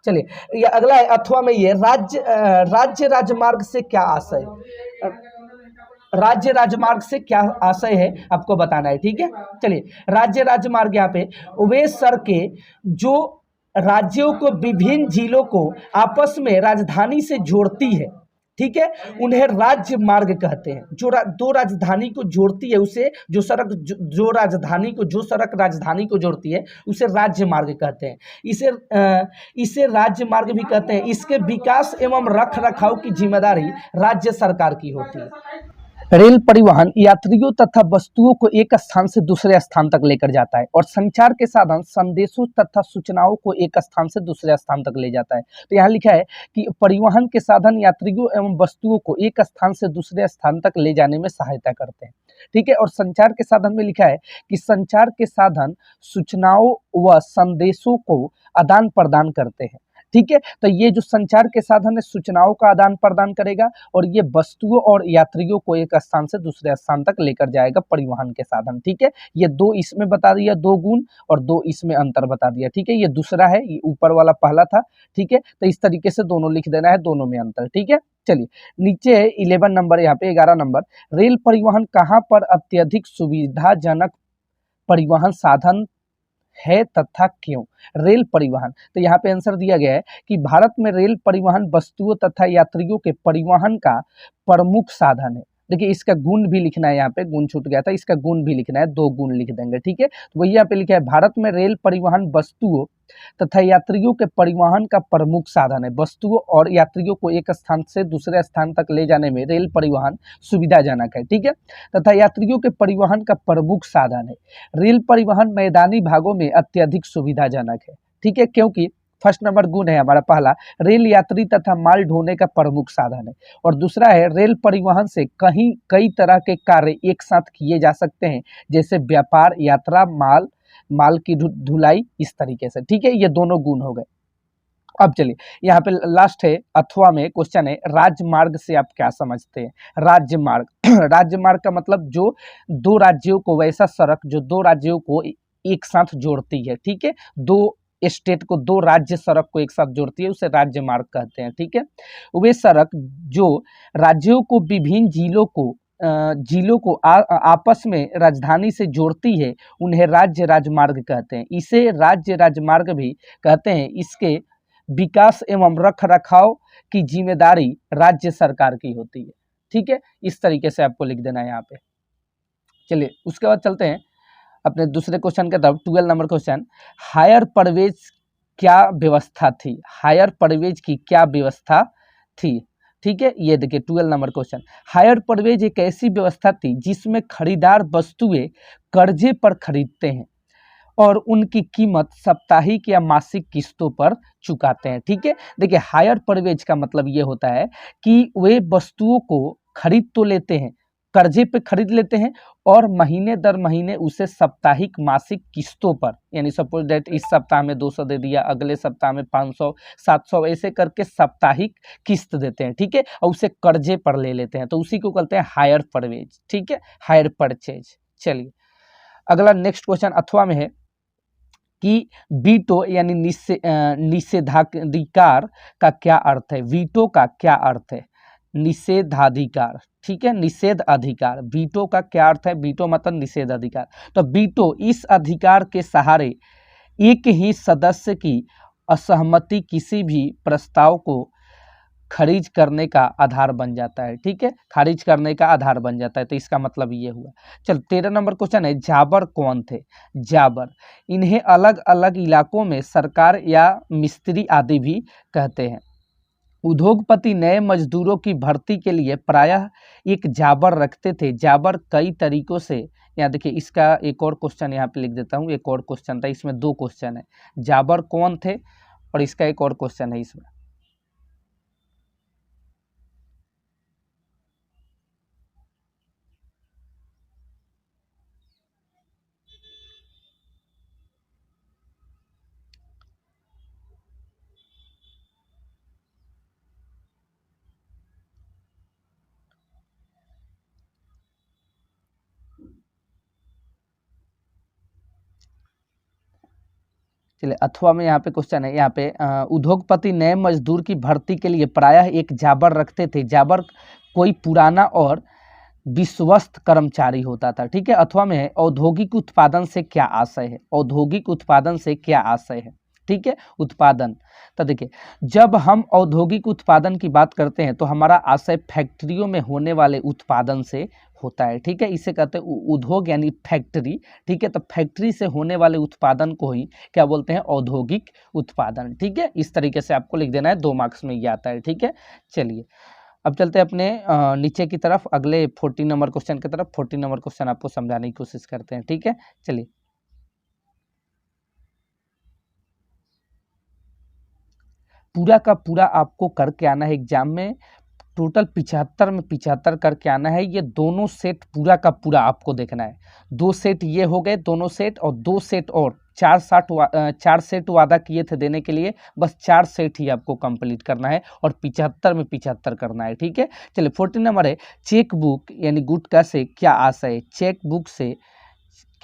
चलिए ये अगला है, अथवा में ये राज्य राजमार्ग से क्या आशय, राज्य राजमार्ग से क्या आशय है आपको बताना है। ठीक है, चलिए राज्य राजमार्ग, यहाँ पे वे सड़कें जो राज्यों को विभिन्न जिलों को आपस में राजधानी से जोड़ती है, ठीक है, उन्हें राज्य मार्ग कहते हैं। जो 2 राजधानी को जोड़ती है उसे, जो सड़क राजधानी को जोड़ती है उसे राज्य मार्ग कहते हैं। इसे राज्य मार्ग भी कहते हैं। इसके विकास एवं रख रखाव की जिम्मेदारी राज्य सरकार की होती है। रेल परिवहन यात्रियों तथा वस्तुओं को एक स्थान से दूसरे स्थान तक लेकर जाता है, और संचार के साधन संदेशों तथा सूचनाओं को एक स्थान से दूसरे स्थान तक ले जाता है। तो यहाँ लिखा है कि परिवहन के साधन यात्रियों एवं वस्तुओं को एक स्थान से दूसरे स्थान तक ले जाने में सहायता करते हैं। ठीक है। और संचार के साधन में लिखा है कि संचार के साधन सूचनाओं व संदेशों को आदान प्रदान करते हैं, ठीक है। तो ये जो संचार के साधन है सूचनाओं का आदान प्रदान करेगा और ये वस्तुओं और यात्रियों को एक स्थान से दूसरे स्थान तक लेकर जाएगा, परिवहन के साधन, ठीक है। ये दो इसमें बता दिया, दो गुण और दो इसमें अंतर बता दिया, ठीक है। ये दूसरा है, ये ऊपर वाला पहला था, ठीक है। तो इस तरीके से दोनों लिख देना है, दोनों में अंतर, ठीक है। चलिए नीचे 11 नंबर, यहाँ पे 11 नंबर, रेल परिवहन कहाँ पर अत्यधिक सुविधाजनक परिवहन साधन है तथा क्यों। रेल परिवहन, तो यहाँ पे आंसर दिया गया है कि भारत में रेल परिवहन वस्तुओं तथा यात्रियों के परिवहन का प्रमुख साधन है। देखिए इसका गुण भी लिखना है, यहाँ पे गुण छूट गया था, इसका गुण भी लिखना है, दो गुण लिख देंगे, ठीक है। तो वही यहाँ पे लिखा है भारत में रेल परिवहन वस्तुओं तथा यात्रियों के परिवहन का प्रमुख साधन है। वस्तुओं और यात्रियों को एक स्थान से दूसरे स्थान तक ले जाने में रेल परिवहन सुविधाजनक है, ठीक है, तथा यात्रियों के परिवहन का प्रमुख साधन है। रेल परिवहन मैदानी भागों में अत्यधिक सुविधाजनक है, ठीक है, क्योंकि फर्स्ट नंबर गुण है हमारा पहला, रेल यात्री तथा माल ढोने का प्रमुख साधन है। और दूसरा है रेल परिवहन से कई तरह के कार्य एक साथ किए जा सकते हैं, जैसे व्यापार, यात्रा, माल की ढुलाई, इस तरीके से, ठीक है। ये दोनों गुण हो गए। अब चलिए यहाँ पे लास्ट है, अथवा में क्वेश्चन है, राजमार्ग से आप क्या समझते हैं। राजमार्ग राजमार्ग का मतलब जो दो राज्यों को, वैसा सड़क जो दो राज्यों को एक साथ जोड़ती है, ठीक है, दो स्टेट को, दो राज्य सड़क को एक साथ जोड़ती है, उसे राज्य मार्ग कहते हैं, ठीक है। वे सड़क जो राज्यों को विभिन्न जिलों को आपस में राजधानी से जोड़ती है, उन्हें राज्य राजमार्ग कहते हैं। इसे राज्य राजमार्ग भी कहते हैं। इसके विकास एवं रख रखाव की जिम्मेदारी राज्य सरकार की होती है, ठीक है। इस तरीके से आपको लिख देना है यहाँ पे। चलिए उसके बाद चलते हैं अपने दूसरे क्वेश्चन के तरफ। 12 नंबर क्वेश्चन, हायर परवेज क्या व्यवस्था थी। हायर परवेज की क्या व्यवस्था थी, ठीक है। ये देखिए 12 नंबर क्वेश्चन, हायर परवेज एक ऐसी व्यवस्था थी जिसमें खरीदार वस्तुएं कर्जे पर खरीदते हैं और उनकी कीमत साप्ताहिक या मासिक किस्तों पर चुकाते हैं, ठीक है। देखिए हायर परवेज का मतलब ये होता है कि वे वस्तुओं को खरीद तो लेते हैं, कर्जे पे खरीद लेते हैं और महीने दर महीने उसे साप्ताहिक मासिक किस्तों पर, यानी सपोज दैट इस सप्ताह में 200 दे दिया, अगले सप्ताह में 500, 700, ऐसे करके साप्ताहिक किस्त देते हैं, ठीक है, और उसे कर्जे पर ले लेते हैं, तो उसी को कहते हैं हायर परवेज, ठीक है, हायर परचेज। चलिए अगला नेक्स्ट क्वेश्चन अथवा में है कि वीटो यानी निषेधाधिकार का क्या अर्थ है। वीटो का क्या अर्थ है, निषेधाधिकार, ठीक है, निषेध अधिकार। वीटो का क्या अर्थ है, वीटो मतलब निषेध अधिकार। तो वीटो इस अधिकार के सहारे एक ही सदस्य की असहमति किसी भी प्रस्ताव को खारिज करने का आधार बन जाता है, ठीक है, खारिज करने का आधार बन जाता है। तो इसका मतलब ये हुआ। चल 13 नंबर क्वेश्चन है, जाबर कौन थे। जाबर, इन्हें अलग अलग इलाकों में सरकार या मिस्त्री आदि भी कहते हैं। उद्योगपति नए मजदूरों की भर्ती के लिए प्रायः एक जाबर रखते थे। जाबर कई तरीकों से, यहाँ देखिए इसका एक और क्वेश्चन यहाँ पे लिख देता हूँ, एक और क्वेश्चन था, इसमें दो क्वेश्चन है, जाबर कौन थे और इसका एक और क्वेश्चन है इसमें। चलिए अथवा में यहाँ पे क्वेश्चन है, यहाँ पे उद्योगपति नए मजदूर की भर्ती के लिए प्रायः एक जाबर रखते थे। जाबर कोई पुराना और विश्वस्त कर्मचारी होता था, ठीक है। अथवा में है औद्योगिक उत्पादन से क्या आशय है। औद्योगिक उत्पादन से क्या आशय है, ठीक है, उत्पादन। तो देखिए जब हम औद्योगिक उत्पादन की बात करते हैं तो हमारा आशय फैक्ट्रियों में होने वाले उत्पादन से होता है, ठीक है, इसे कहते हैं उद्योग यानी फैक्ट्री, ठीक है। तो फैक्ट्री से होने वाले उत्पादन को ही क्या बोलते हैं, औद्योगिक उत्पादन, ठीक है। इस तरीके से आपको लिख देना है, 2 मार्क्स में ये आता है, ठीक है। चलिए अब चलते हैं अपने नीचे की तरफ, अगले 14 नंबर क्वेश्चन की तरफ। 14 नंबर क्वेश्चन आपको समझाने की कोशिश करते हैं, ठीक है। चलिए पूरा का पूरा आपको करके आना है एग्जाम में। टोटल 75 में 75 करके आना है। ये दोनों सेट पूरा का पूरा आपको देखना है। 2 सेट ये हो गए दोनों सेट, और 2 सेट और 4 सेट वादा किए थे देने के लिए, बस 4 सेट ही आपको कंप्लीट करना है और 75 में 75 करना है। ठीक है, चलिए 14 नंबर है चेक बुक यानी गुटखा से क्या आशय है। चेक बुक से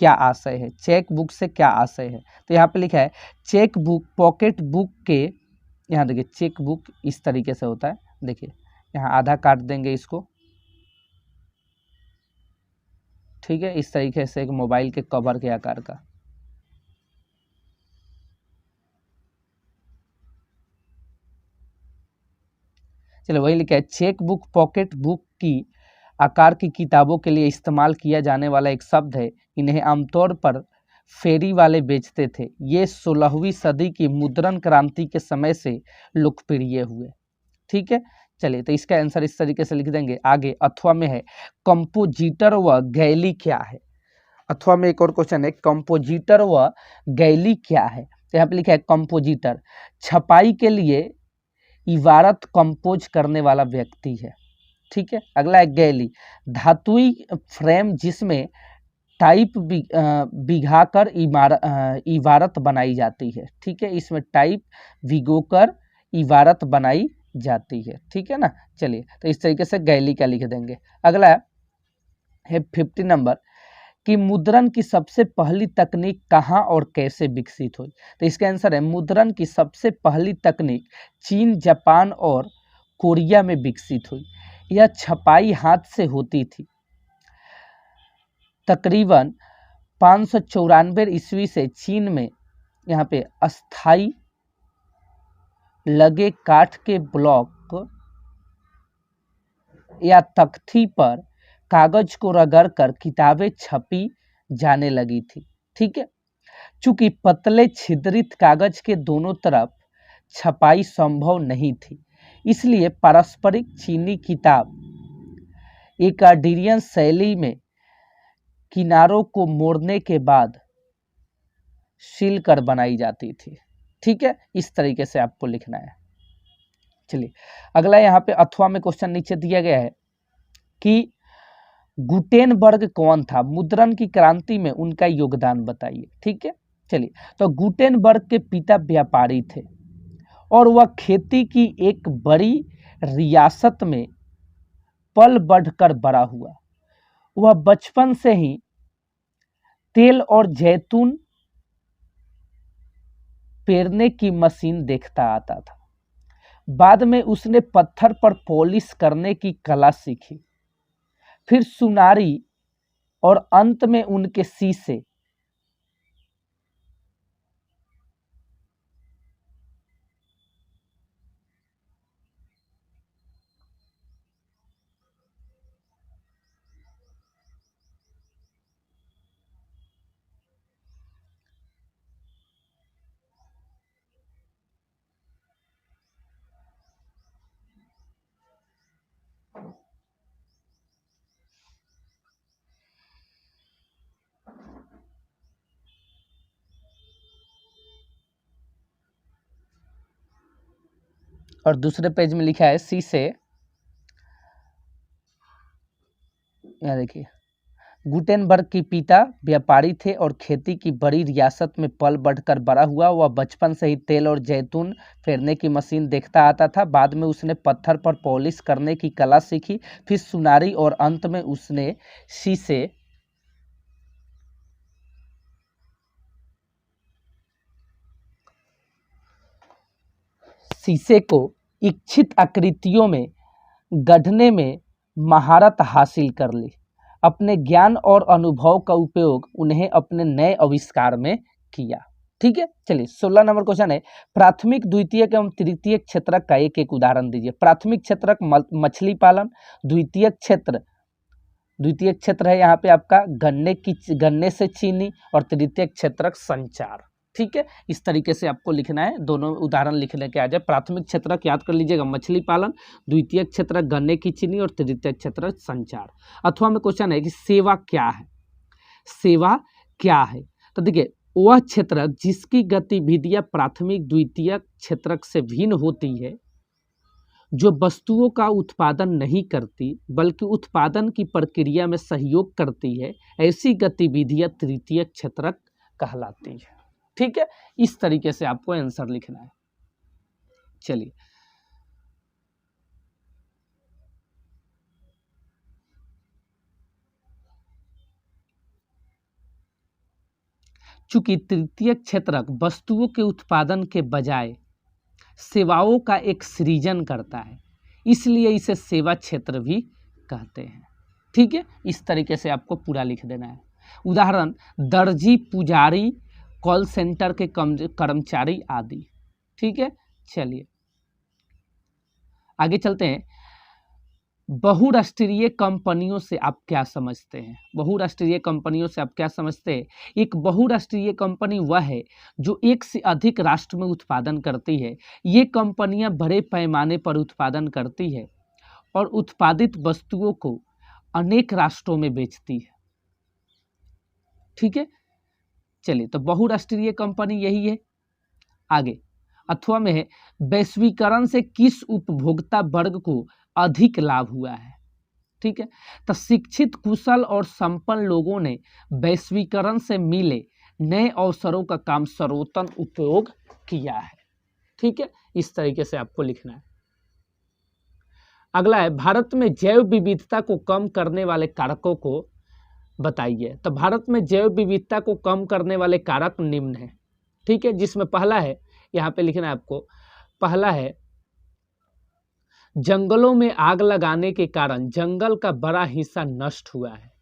क्या आशय है, चेक बुक से क्या आशय है। तो यहाँ पे लिखा है चेक बुक पॉकेट बुक के, यहाँ देखिए चेक बुक इस तरीके से होता है, देखिए यहाँ आधा काट देंगे इसको, ठीक है, इस तरीके से एक मोबाइल के कवर के आकार का। चलो वही लिखा है चेक बुक पॉकेट बुक की आकार की किताबों के लिए इस्तेमाल किया जाने वाला एक शब्द है। इन्हें आमतौर पर फेरी वाले बेचते थे। ये 16वीं सदी की मुद्रण क्रांति के समय से लोकप्रिय हुए। ठीक है, चलिए तो इसका आंसर इस तरीके से लिख देंगे। आगे अथवा में है कंपोजिटर व गैली क्या है। अथवा में एक और क्वेश्चन है कंपोजिटर व गैली क्या है। तो यहाँ पे लिखा है कंपोजिटर छपाई के लिए इबारत कंपोज करने वाला व्यक्ति है। ठीक है, अगला है गैली धातुई फ्रेम जिसमें टाइप भिगाकर इबारत बनाई जाती है। ठीक है, इसमें टाइप भिगोकर इबारत बनाई जाती है। ठीक है ना, चलिए तो इस तरीके से गैली का लिख देंगे। अगला है 50 नंबर कि मुद्रण की सबसे पहली तकनीक कहाँ और कैसे विकसित हुई। तो इसका आंसर है मुद्रण की सबसे पहली तकनीक चीन, जापान और कोरिया में विकसित हुई। यह छपाई हाथ से होती थी। तकरीबन 594 ईस्वी से चीन में यहाँ पे अस्थाई लगे काठ के ब्लॉक या तख्ती पर कागज को रगड़कर किताबें छपी जाने लगी थी। ठीक है, चूंकि पतले छिद्रित कागज के दोनों तरफ छपाई संभव नहीं थी, इसलिए पारंपरिक चीनी किताब एकार्डियन शैली में किनारों को मोड़ने के बाद सील कर बनाई जाती थी। ठीक है, इस तरीके से आपको लिखना है। चलिए अगला यहाँ पे अथवा में क्वेश्चन नीचे दिया गया है कि गुटेनबर्ग कौन था, मुद्रण की क्रांति में उनका योगदान बताइए। ठीक है, चलिए तो गुटेनबर्ग के पिता व्यापारी थे और वह खेती की एक बड़ी रियासत में पल बढ़कर बड़ा हुआ। वह बचपन से ही तेल और जैतून पेरने की मशीन देखता आता था। बाद में उसने पत्थर पर पॉलिश करने की कला सीखी, फिर सुनारी और अंत में उनके शीशे। और दूसरे पेज में लिखा है शीशे। यहाँ देखिए गुटेनबर्ग के पिता व्यापारी थे और खेती की बड़ी रियासत में पल बढ़कर बड़ा हुआ। वह बचपन से ही तेल और जैतून फेरने की मशीन देखता आता था। बाद में उसने पत्थर पर पॉलिश करने की कला सीखी, फिर सुनारी और अंत में उसने शीशे को इच्छित आकृतियों में गढ़ने में महारत हासिल कर ली। अपने ज्ञान और अनुभव का उपयोग उन्हें अपने नए आविष्कार में किया। ठीक है, चलिए 16 नंबर क्वेश्चन है प्राथमिक, द्वितीयक एवं तृतीयक क्षेत्रक का एक एक उदाहरण दीजिए। प्राथमिक क्षेत्रक मछली पालन, द्वितीयक क्षेत्र है यहाँ पे आपका गन्ने से चीनी, और तृतीयक क्षेत्रक संचार। ठीक है, इस तरीके से आपको लिखना है, दोनों उदाहरण लिखने के आ जाए। प्राथमिक क्षेत्रक याद कर लीजिएगा मछली पालन, द्वितीयक क्षेत्रक गन्ने की चीनी और तृतीयक क्षेत्रक संचार। अथवा में क्वेश्चन है कि सेवा क्या है। सेवा क्या है, तो देखिए वह क्षेत्रक जिसकी गतिविधियां प्राथमिक द्वितीयक क्षेत्रक से भिन्न होती है जो वस्तुओं का उत्पादन नहीं करती बल्कि उत्पादन की प्रक्रिया में सहयोग करती है, ऐसी गतिविधियां तृतीय क्षेत्रक कहलाती है। ठीक है, इस तरीके से आपको आंसर लिखना है। चलिए, चूंकि तृतीय क्षेत्रक वस्तुओं के उत्पादन के बजाय सेवाओं का एक सृजन करता है, इसलिए इसे सेवा क्षेत्र भी कहते हैं। ठीक है, इस तरीके से आपको पूरा लिख देना है। उदाहरण, दर्जी, पुजारी, कॉल सेंटर के कर्मचारी आदि। ठीक है, चलिए आगे चलते हैं। बहुराष्ट्रीय कंपनियों से आप क्या समझते हैं? बहुराष्ट्रीय कंपनियों से आप क्या समझते हैं? एक बहुराष्ट्रीय कंपनी वह है जो एक से अधिक राष्ट्र में उत्पादन करती है। ये कंपनियां बड़े पैमाने पर उत्पादन करती है और उत्पादित वस्तुओं को अनेक राष्ट्रों में बेचती है। ठीक है, चलिए, तो बहुराष्ट्रीय कंपनी यही है। आगे अथवा में है, वैश्वीकरण से किस उपभोक्ता वर्ग को अधिक लाभ हुआ है? ठीक है, तो शिक्षित, कुशल और संपन्न लोगों ने वैश्वीकरण से मिले नए अवसरों का काम सर्वोत्तम उपयोग किया है। ठीक है, इस तरीके से आपको लिखना है। अगला है, भारत में जैव विविधता को कम करने वाले कारकों को बताइए। तो भारत में जैव विविधता को कम करने वाले कारक निम्न है। ठीक है, जिसमें पहला है, यहाँ पे लिखना है आपको, पहला है जंगलों में आग लगाने के कारण जंगल का बड़ा हिस्सा नष्ट हुआ है।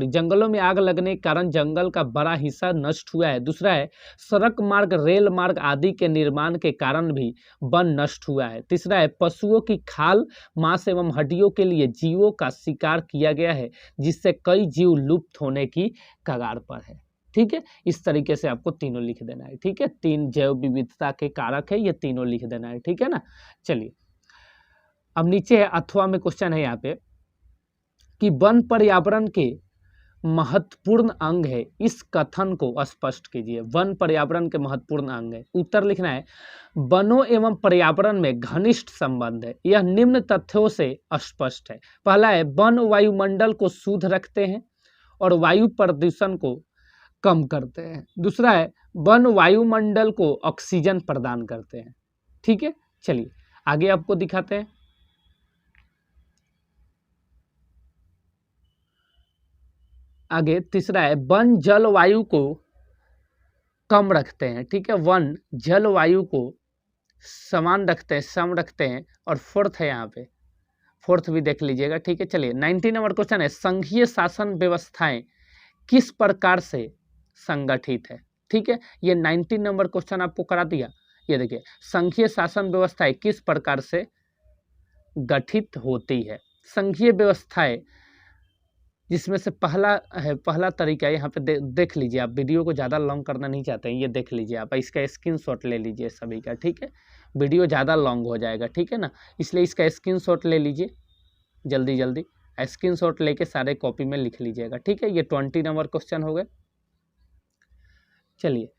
जंगलों में आग लगने के कारण जंगल का बड़ा हिस्सा नष्ट हुआ है। दूसरा है, सड़क मार्ग, रेल मार्ग आदि के निर्माण के कारण भी वन नष्ट हुआ है। तीसरा है, पशुओं की खाल, मांस एवं हड्डियों के लिए जीवों का शिकार किया गया है, जिससे कई जीव लुप्त होने की कगार पर है। ठीक है, इस तरीके से आपको तीनों लिख देना है। ठीक है, 3 जैव विविधता के कारक है, ये तीनों लिख देना है। ठीक है ना। चलिए, अब नीचे है, अथवा में क्वेश्चन है यहाँ पे कि वन पर्यावरण के महत्वपूर्ण अंग है, इस कथन को स्पष्ट कीजिए। वन पर्यावरण के महत्वपूर्ण अंग है। उत्तर लिखना है, वनों एवं पर्यावरण में घनिष्ठ संबंध है। यह निम्न तथ्यों से स्पष्ट है। पहला है, वन वायुमंडल को शुद्ध रखते हैं और वायु प्रदूषण को कम करते हैं। दूसरा है, वन वायुमंडल को ऑक्सीजन प्रदान करते हैं। ठीक है, चलिए आगे आपको दिखाते हैं। आगे तीसरा है, वन जलवायु को कम रखते हैं। ठीक है, वन जलवायु को समान रखते हैं, सम रखते हैं। और फोर्थ है, यहाँ पे फोर्थ भी देख लीजिएगा। ठीक है, चलिए 19 नंबर क्वेश्चन है, संघीय शासन व्यवस्थाएं किस प्रकार से संगठित है? ठीक है, ये 19 नंबर क्वेश्चन आपको करा दिया। ये देखिए, संघीय शासन व्यवस्थाएं किस प्रकार से गठित होती है। संघीय व्यवस्थाएं, जिसमें से पहला है, पहला तरीका यहाँ पे देख लीजिए आप। वीडियो को ज़्यादा लॉन्ग करना नहीं चाहते हैं, ये देख लीजिए आप, इसका स्क्रीनशॉट ले लीजिए सभी का। ठीक है, वीडियो ज़्यादा लॉन्ग हो जाएगा। ठीक है ना, इसलिए इसका स्क्रीनशॉट ले लीजिए जल्दी जल्दी। स्क्रीनशॉट लेके सारे कॉपी में लिख लीजिएगा। ठीक है, ये 20 नंबर क्वेश्चन हो गए। चलिए,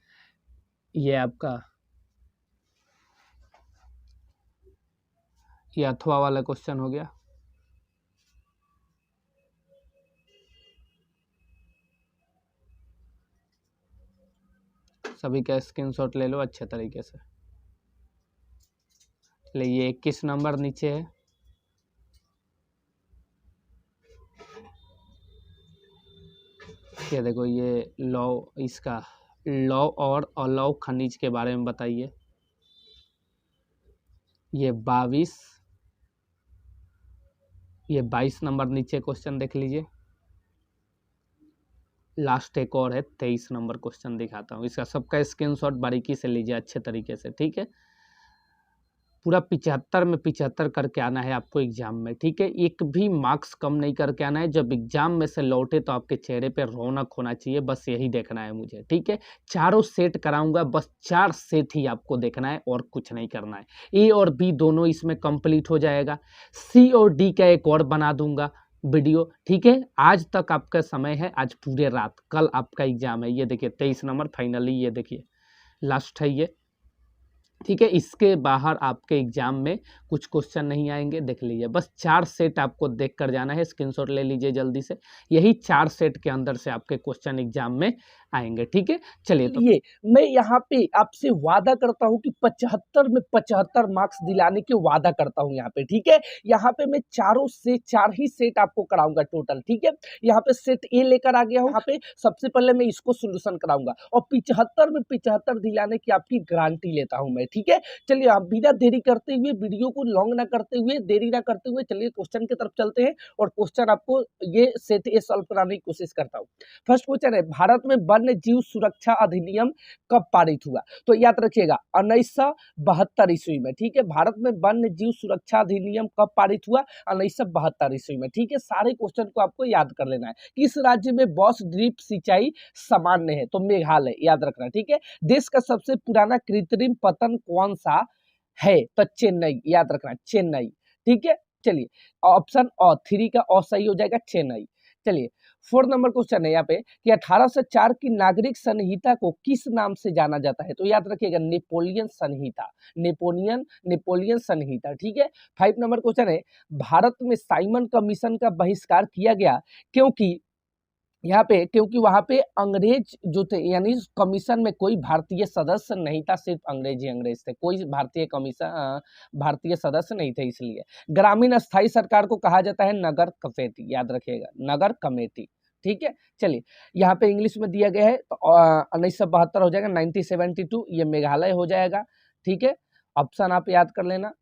ये आपका ये अथवा वाला क्वेश्चन हो गया। सभी का स्क्रीनशॉट ले लो अच्छे तरीके से। चलिए, ये 21 नंबर नीचे है। ये देखो, ये लौ, इसका लौ और अलौ खनिज के बारे में बताइए। ये 22 नंबर नीचे क्वेश्चन देख लीजिए। लास्ट एक और है, 23 नंबर क्वेश्चन दिखाता हूँ। इसका सबका स्क्रीनशॉट बारीकी से लीजिए अच्छे तरीके से। ठीक है, पूरा 75 में 75 करके आना है आपको एग्जाम में। ठीक है, एक भी मार्क्स कम नहीं करके आना है। जब एग्जाम में से लौटे तो आपके चेहरे पे रौनक होना चाहिए, बस यही देखना है मुझे। ठीक है, चारों सेट कराऊंगा, बस 4 सेट ही आपको देखना है और कुछ नहीं करना है। ए और बी दोनों इसमें कंप्लीट हो जाएगा। सी और डी का एक और बना दूंगा वीडियो। ठीक है, आज तक आपका समय है, आज पूरे रात, कल आपका एग्जाम है। ये देखिए 23 नंबर फाइनली, ये देखिए लास्ट है ये। ठीक है। इसके बाहर आपके एग्जाम में कुछ क्वेश्चन नहीं आएंगे, देख लीजिए। बस 4 सेट आपको देख कर जाना है, स्क्रीनशॉट ले लीजिए जल्दी से। यही 4 सेट के अंदर से आपके क्वेश्चन एग्जाम में आएंगे। ठीक है, चलिए। तो ये मैं यहाँ पे आपसे वादा करता हूँ कि 75 में 75 मार्क्स दिलाने के वादा करता हूँ यहाँ पे। ठीक है, यहाँ पे मैं चारों से 4 ही सेट आपको कराऊंगा टोटल। ठीक है, यहाँ पे सेट ए लेकर आ गया हूँ। यहाँ पे सबसे पहले मैं इसको सोल्यूशन कराऊंगा और 75 में 75 दिलाने की आपकी गारंटी लेता हूँ मैं। ठीक है, चलिए आप बिना देरी करते हुए, वीडियो को लॉन्ग ना करते हुए, देरी ना करते हुए, चलिए क्वेश्चन की तरफ चलते हैं और क्वेश्चन आपको ये सेट ए सॉल्व कराने की कोशिश करता हूँ। फर्स्ट क्वेश्चन है, भारत में वन्य जीव सुरक्षा अधिनियम कब पारित हुआ? तो याद रखिएगा 1972 ईस्वी में। ठीक है, भारत में वन्य जीव सुरक्षा अधिनियम कब पारित हुआ? 1972 ईस्वी में। ठीक है, सारे क्वेश्चन को आपको याद कर लेना है। किस राज्य में बॉस ड्रिप सिंचाई सामान्य है? तो मेघालय, याद रखना। ठीक है, देश का सबसे पुराना कृत्रिम पतन कौन सा है? तो चेन्नई, याद रखना, चेन्नई। ठीक है, चलिए ऑप्शन और 3 का और सही हो जाएगा, चेन्नई। चलिए 4 नंबर क्वेश्चन है यहाँ पे कि 1804 की नागरिक संहिता को किस नाम से जाना जाता है? तो याद रखिएगा नेपोलियन संहिता, नेपोलियन संहिता। ठीक है, 5 नंबर क्वेश्चन है, भारत में साइमन कमीशन का बहिष्कार किया गया क्योंकि यहाँ पे, क्योंकि वहां पे अंग्रेज जो थे, यानी कमीशन में कोई भारतीय सदस्य नहीं था, सिर्फ अंग्रेज ही अंग्रेज थे, कोई भारतीय सदस्य नहीं थे, इसलिए। ग्रामीण स्थायी सरकार को कहा जाता है नगर कमेटी, याद रखिएगा, नगर कमेटी। ठीक है, चलिए यहाँ पे इंग्लिश में दिया गया है तो 1972 हो जाएगा, 1972 ये मेघालय हो जाएगा। ठीक है, ऑप्शन आप याद कर लेना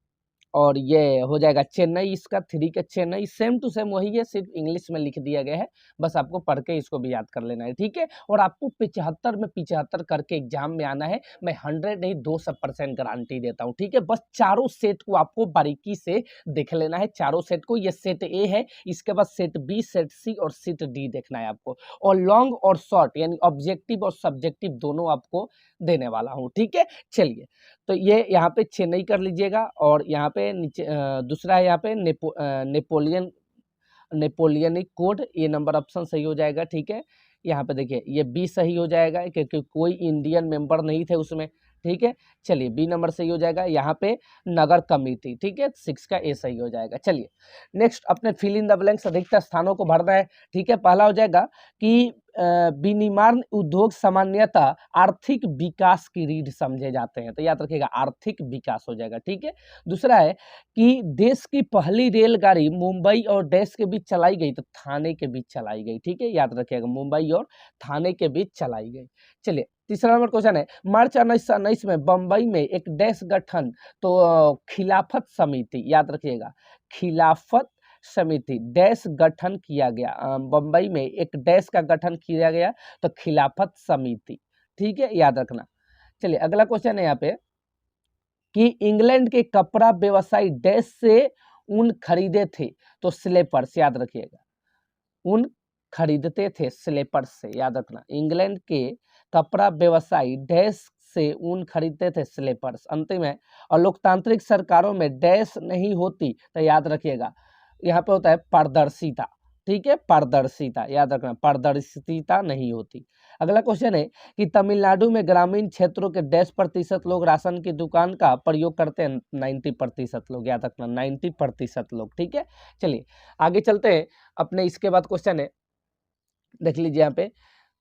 और ये हो जाएगा चेन्नई, इसका 3 का चेन्नई, सेम टू सेम वही है, सिर्फ इंग्लिश में लिख दिया गया है, बस आपको पढ़ के इसको भी याद कर लेना है। ठीक है, और आपको 75 में 75 करके एग्जाम में आना है, मैं 100 नहीं 200% गारंटी देता हूँ। ठीक है, बस चारों सेट को आपको बारीकी से देख लेना है, चारों सेट को। ये सेट ए है, इसके बाद सेट बी, सेट सी और सेट डी देखना है आपको, और लॉन्ग और शॉर्ट यानी ऑब्जेक्टिव और सब्जेक्टिव दोनों आपको देने वाला हूँ। ठीक है, चलिए तो ये यहाँ पे चेन्नई कर लीजिएगा और यहाँ पे नीचे दूसरा है यहाँ पे नेपोलियनिक कोड, ये नंबर ऑप्शन सही हो जाएगा। ठीक है, यहाँ पे देखिए ये बी सही हो जाएगा क्योंकि कोई इंडियन मेंबर नहीं थे उसमें। ठीक है, चलिए बी नंबर सही हो जाएगा। यहाँ पे नगर कमेटी, ठीक है, 6 का ए सही हो जाएगा। चलिए नेक्स्ट अपने फिल इन द ब्लैंक्स अधिकतर स्थानों को भरना है। ठीक है, पहला हो जाएगा कि विनिर्माण उद्योग सामान्यतः आर्थिक विकास की रीढ़ समझे जाते हैं, तो याद रखिएगा आर्थिक विकास हो जाएगा। ठीक है, दूसरा है कि देश की पहली रेलगाड़ी मुंबई और देश के बीच चलाई गई, तो थाने के बीच चलाई गई। ठीक है, याद रखिएगा मुंबई और थाने के बीच चलाई गई। चलिए तीसरा नंबर क्वेश्चन है, मार्च 1919 में बंबई में एक देश गठन, तो खिलाफत समिति, याद रखिएगा खिलाफत समिति डैश गठन किया गया, बंबई में एक डैश का गठन किया गया, तो खिलाफत समिति। ठीक है, याद रखना। चलिए अगला क्वेश्चन है यहाँ पे कि इंग्लैंड के कपड़ा व्यवसायी डैश से ऊन खरीदे थे, तो स्लेपर्स, याद रखिएगा ऊन खरीदते थे स्लेपर्स से, याद रखना। इंग्लैंड के कपड़ा व्यवसायी डैश से ऊन खरीदते थे स्लेपर्स। अंतिम है, और लोकतांत्रिक सरकारों में डैश नहीं होती, तो याद रखिएगा यहाँ पे होता है पारदर्शिता। ठीक है, पारदर्शिता, याद रखना पारदर्शिता नहीं होती। अगला क्वेश्चन है कि तमिलनाडु में ग्रामीण क्षेत्रों के 10% लोग राशन की दुकान का प्रयोग करते हैं, 90% लोग, याद रखना 90% लोग। ठीक है, चलिए आगे चलते हैं अपने। इसके बाद क्वेश्चन है, देख लीजिए यहाँ पे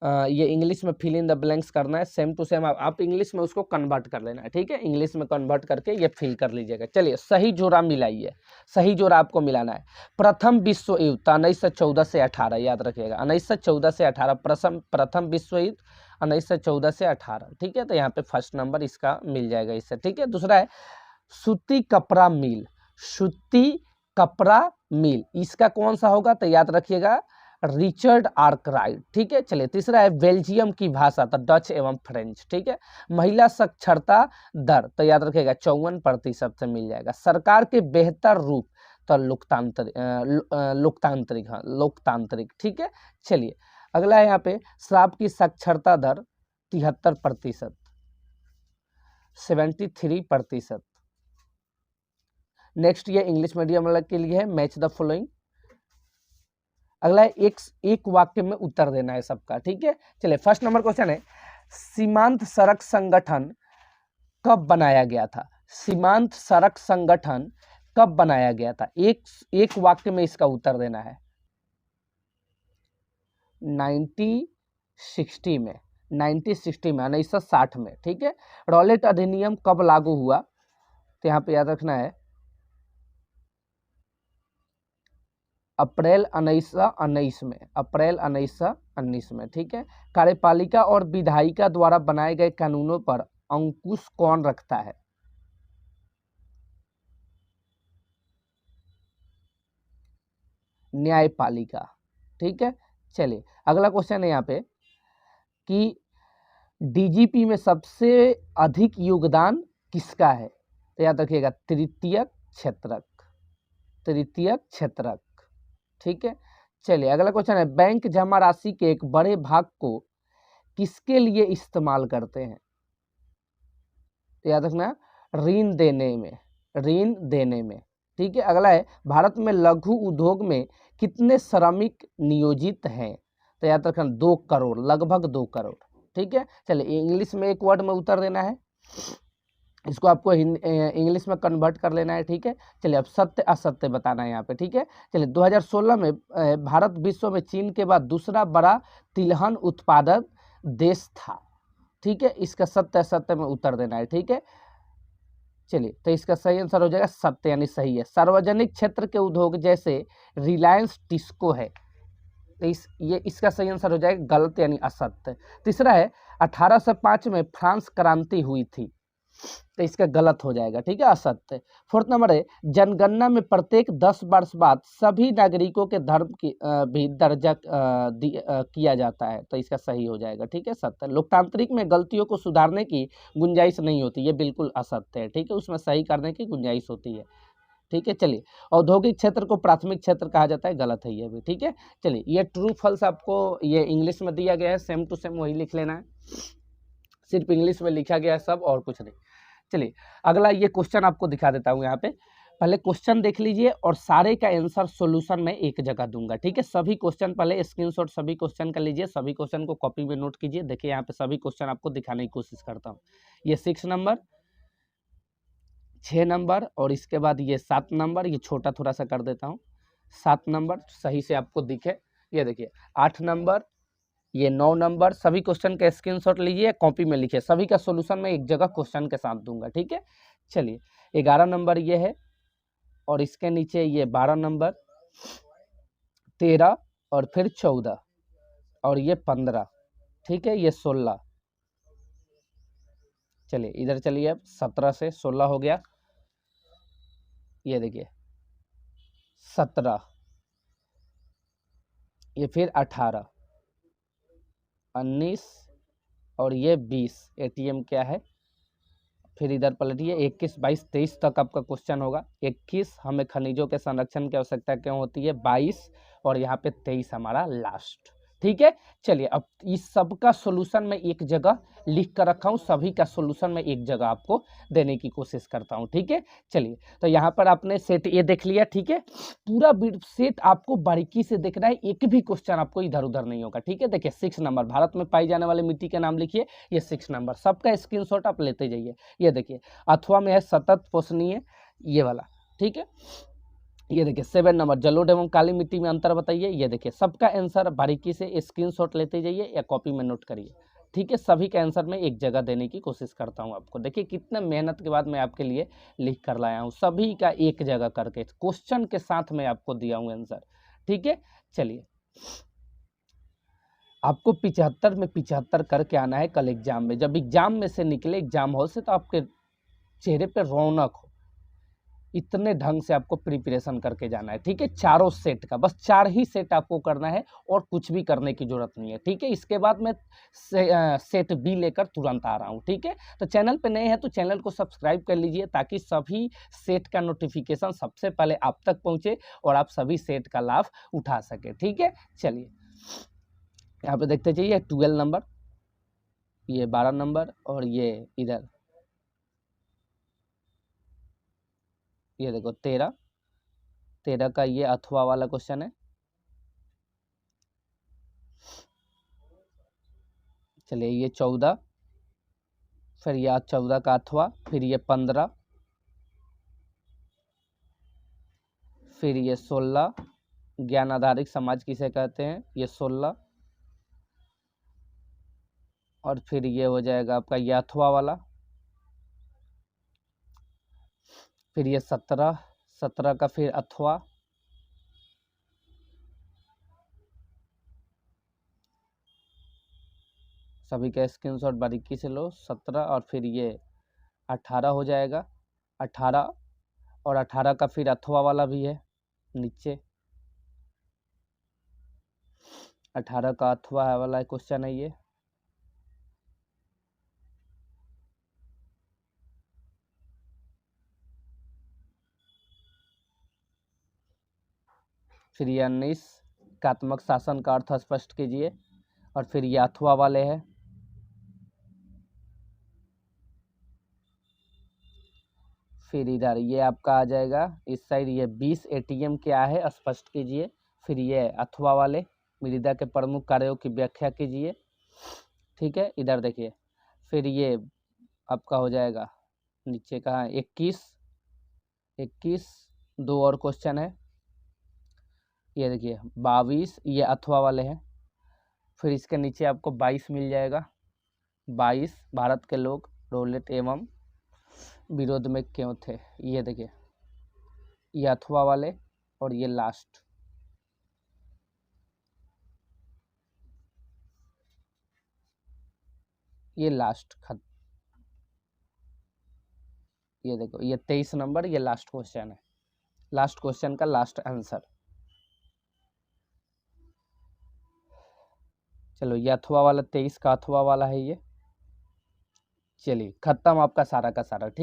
ये इंग्लिश में फिल इन द ब्लैंक्स करना है, सेम टू सेम आप इंग्लिश में उसको कन्वर्ट कर लेना है। ठीक है, इंग्लिश में कन्वर्ट करके ये फिल कर लीजिएगा। चलिए सही जोड़ा मिलाइए, सही जोड़ा आपको मिलाना है। प्रथम विश्व युद्ध 1914 से 18, याद रखिएगा 1914 से 18, प्रथम विश्व युद्ध 1914 से 18। ठीक है, तो यहाँ पे फर्स्ट नंबर इसका मिल जाएगा इससे। ठीक है, दूसरा है सूती कपड़ा मिल, सूती कपड़ा मिल, इसका कौन सा होगा, तो याद रखिएगा रिचर्ड आर्कराइट। ठीक है, चलिए तीसरा है बेल्जियम की भाषा, तो डच एवं फ्रेंच। ठीक है, महिला साक्षरता दर, तो याद रखिएगा 54% से मिल जाएगा। सरकार के बेहतर रूप, तो लोकतांत्रिक, हाँ लोकतांत्रिक। ठीक है, चलिए अगला है यहाँ पे श्राप की साक्षरता दर 73%, 73%। नेक्स्ट ये इंग्लिश मीडियम वाला के लिए है, मैच द फॉलोइंग। अगला है एक वाक्य में उत्तर देना है सबका। ठीक है, चलिए फर्स्ट नंबर क्वेश्चन है, सीमांत सड़क संगठन कब बनाया गया था? सीमांत सड़क संगठन कब बनाया गया था? एक वाक्य में इसका उत्तर देना है। 1960 में, 1960 में, 1960 में, ठीक है। रॉलेट अधिनियम कब लागू हुआ? तो यहाँ पे याद रखना है अप्रैल 1919 में, अप्रैल 1919 में, ठीक है। कार्यपालिका और विधायिका द्वारा बनाए गए कानूनों पर अंकुश कौन रखता है? न्यायपालिका, ठीक है। चलिए अगला क्वेश्चन है यहाँ पे कि डीजीपी में सबसे अधिक योगदान किसका है? तो याद रखिएगा तृतीयक क्षेत्रक, तृतीयक क्षेत्रक, ठीक है। चलिए अगला क्वेश्चन है बैंक जमा राशि के एक बड़े भाग को किसके लिए इस्तेमाल करते हैं? तो याद रखना ऋण देने में, ऋण देने में, ठीक है। अगला है भारत में लघु उद्योग में कितने श्रमिक नियोजित हैं? तो याद रखना 2 करोड़, लगभग 2 करोड़, ठीक है। चलिए इंग्लिश में एक वर्ड में उत्तर देना है, इसको आपको इंग्लिश में कन्वर्ट कर लेना है, ठीक है। चलिए अब सत्य असत्य बताना है यहाँ पे, ठीक है। चलिए 2016 में भारत विश्व में चीन के बाद दूसरा बड़ा तिलहन उत्पादक देश था, ठीक है। इसका सत्य असत्य में उत्तर देना है, ठीक है। चलिए तो इसका सही आंसर हो जाएगा सत्य, यानी सही है। सार्वजनिक क्षेत्र के उद्योग जैसे रिलायंस टिस्को है, तो इसका सही आंसर हो जाएगा गलत, यानी असत्य। तीसरा है 1805 में फ्रांस क्रांति हुई थी, तो इसका गलत हो जाएगा, ठीक है, असत्य। फोर्थ नंबर है जनगणना में प्रत्येक 10 वर्ष बाद सभी नागरिकों के धर्म की भी दर्जा किया जाता है, तो इसका सही हो जाएगा, ठीक है, सत्य। लोकतांत्रिक में गलतियों को सुधारने की गुंजाइश नहीं होती, ये बिल्कुल असत्य है, ठीक है, उसमें सही करने की गुंजाइश होती है, ठीक है। चलिए औद्योगिक क्षेत्र को प्राथमिक क्षेत्र कहा जाता है, गलत है ये भी, ठीक है। चलिए ये ट्रू फॉल्स आपको ये इंग्लिश में दिया गया है, सेम टू सेम वही लिख लेना है, सिर्फ इंग्लिश में लिखा गया है सब, और कुछ नहीं। चलिए अगला ये क्वेश्चन आपको दिखा देता हूँ यहाँ पे, पहले क्वेश्चन देख लीजिए और सारे का आंसर सॉल्यूशन में एक जगह दूंगा, ठीक है। सभी क्वेश्चन पहले स्क्रीनशॉट सभी क्वेश्चन का लीजिए, सभी क्वेश्चन को कॉपी में नोट कीजिए। देखिए यहाँ पे सभी क्वेश्चन आपको दिखाने की कोशिश करता हूँ। ये 6 नंबर, 6 नंबर और इसके बाद ये 7 नंबर, ये छोटा थोड़ा सा कर देता हूँ, 7 नंबर सही से आपको दिखे, ये देखिए 8 नंबर, ये 9 नंबर, सभी क्वेश्चन का स्क्रीनशॉट लीजिए, कॉपी में लिखिए, सभी का सॉल्यूशन मैं एक जगह क्वेश्चन के साथ दूंगा, ठीक है। चलिए 11 नंबर ये है और इसके नीचे ये 12 नंबर, 13 और फिर 14 और ये 15, ठीक है, ये 16। चलिए इधर चलिए, अब 17 से 16 हो गया, ये देखिए 17, ये फिर 18, 19 और ये 20, एटीएम क्या है, फिर इधर पलटिए 21, 22, 23 तक आपका क्वेश्चन होगा। 21 हमें खनिजों के संरक्षण की आवश्यकता क्यों होती है, 22 और यहाँ पे 23 हमारा लास्ट, ठीक है। चलिए अब इस सब का सोल्यूशन में एक जगह लिख कर रखा हूँ, सभी का सोल्यूशन में एक जगह आपको देने की कोशिश करता हूँ, ठीक है। चलिए तो यहाँ पर आपने सेट ए देख लिया, ठीक है, पूरा सेट आपको बारीकी से देखना है, एक भी क्वेश्चन आपको इधर उधर नहीं होगा, ठीक है। देखिए 6 नंबर भारत में पाई जाने वाली मिट्टी के नाम लिखिए, ये 6 नंबर, सबका स्क्रीनशॉट आप लेते जाइए। ये देखिए अथवा में है सतत पोषणीय, ये वाला, ठीक है। ये देखिए 7 नंबर जलोढ़ एवं काली मिट्टी में अंतर बताइए, ये देखिए सबका आंसर बारीकी से स्क्रीनशॉट लेते जाइए या कॉपी में नोट करिए, ठीक है। सभी के आंसर में एक जगह देने की कोशिश करता हूं आपको, देखिए कितने मेहनत के बाद मैं आपके लिए लिख कर लाया हूं, सभी का एक जगह करके क्वेश्चन के साथ मैं आपको दिया हूं आंसर, ठीक है। चलिए आपको 75 में 75 करके आना है कल एग्जाम में, जब एग्जाम में से निकले एग्जाम हॉल से तो आपके चेहरे पे रौनक हो, इतने ढंग से आपको प्रिपरेशन करके जाना है, ठीक है। चारों सेट का बस 4 ही सेट आपको करना है और कुछ भी करने की जरूरत नहीं है, ठीक है। इसके बाद मैं सेट बी लेकर तुरंत आ रहा हूँ, ठीक है। तो चैनल पे नए हैं तो चैनल को सब्सक्राइब कर लीजिए ताकि सभी सेट का नोटिफिकेशन सबसे पहले आप तक पहुँचे और आप सभी सेट का लाभ उठा सके, ठीक है। चलिए यहाँ पे देखते जाइए 12 नंबर, ये 12 नंबर और ये इधर ये देखो 13 का ये अथवा वाला क्वेश्चन है। चलिए ये 14 फिर ये 14 का अथवा, फिर ये 15, फिर ये 16, ज्ञान आधारित समाज किसे कहते हैं, ये 16, और फिर ये हो जाएगा आपका ये अथवा वाला, फिर ये 17, 17 का फिर अथवा, सभी का स्क्रीनशॉट बारीकी से लो, 17, और फिर ये 18 हो जाएगा, 18, और 18 का फिर अथवा वाला भी है नीचे, 18 का अथवा है वाला क्वेश्चन है ये। फिर ये 19, एकात्मक शासन का अर्थ स्पष्ट कीजिए, और फिर ये अथवा वाले हैं। फिर इधर ये आपका आ जाएगा इस साइड, ये 20 एटीएम क्या है स्पष्ट कीजिए। फिर ये अथवा वाले, मृदा के प्रमुख कार्यों की व्याख्या कीजिए। ठीक है, इधर देखिए, फिर ये आपका हो जाएगा नीचे कहाँ 21, 21, दो और क्वेश्चन है, ये देखिए 22, ये अथवा वाले हैं। फिर इसके नीचे आपको 22 मिल जाएगा, 22, भारत के लोग रोलेट एवं विरोध में क्यों थे, ये देखिए ये अथवा वाले, और ये लास्ट, ये लास्ट खत, ये देखो ये 23 नंबर, ये लास्ट क्वेश्चन है, लास्ट क्वेश्चन का लास्ट आंसर। चलो ये अथवा वाला 23 का अथवा वाला है ये। चलिए खत्म आपका सारा का सारा। ठीक।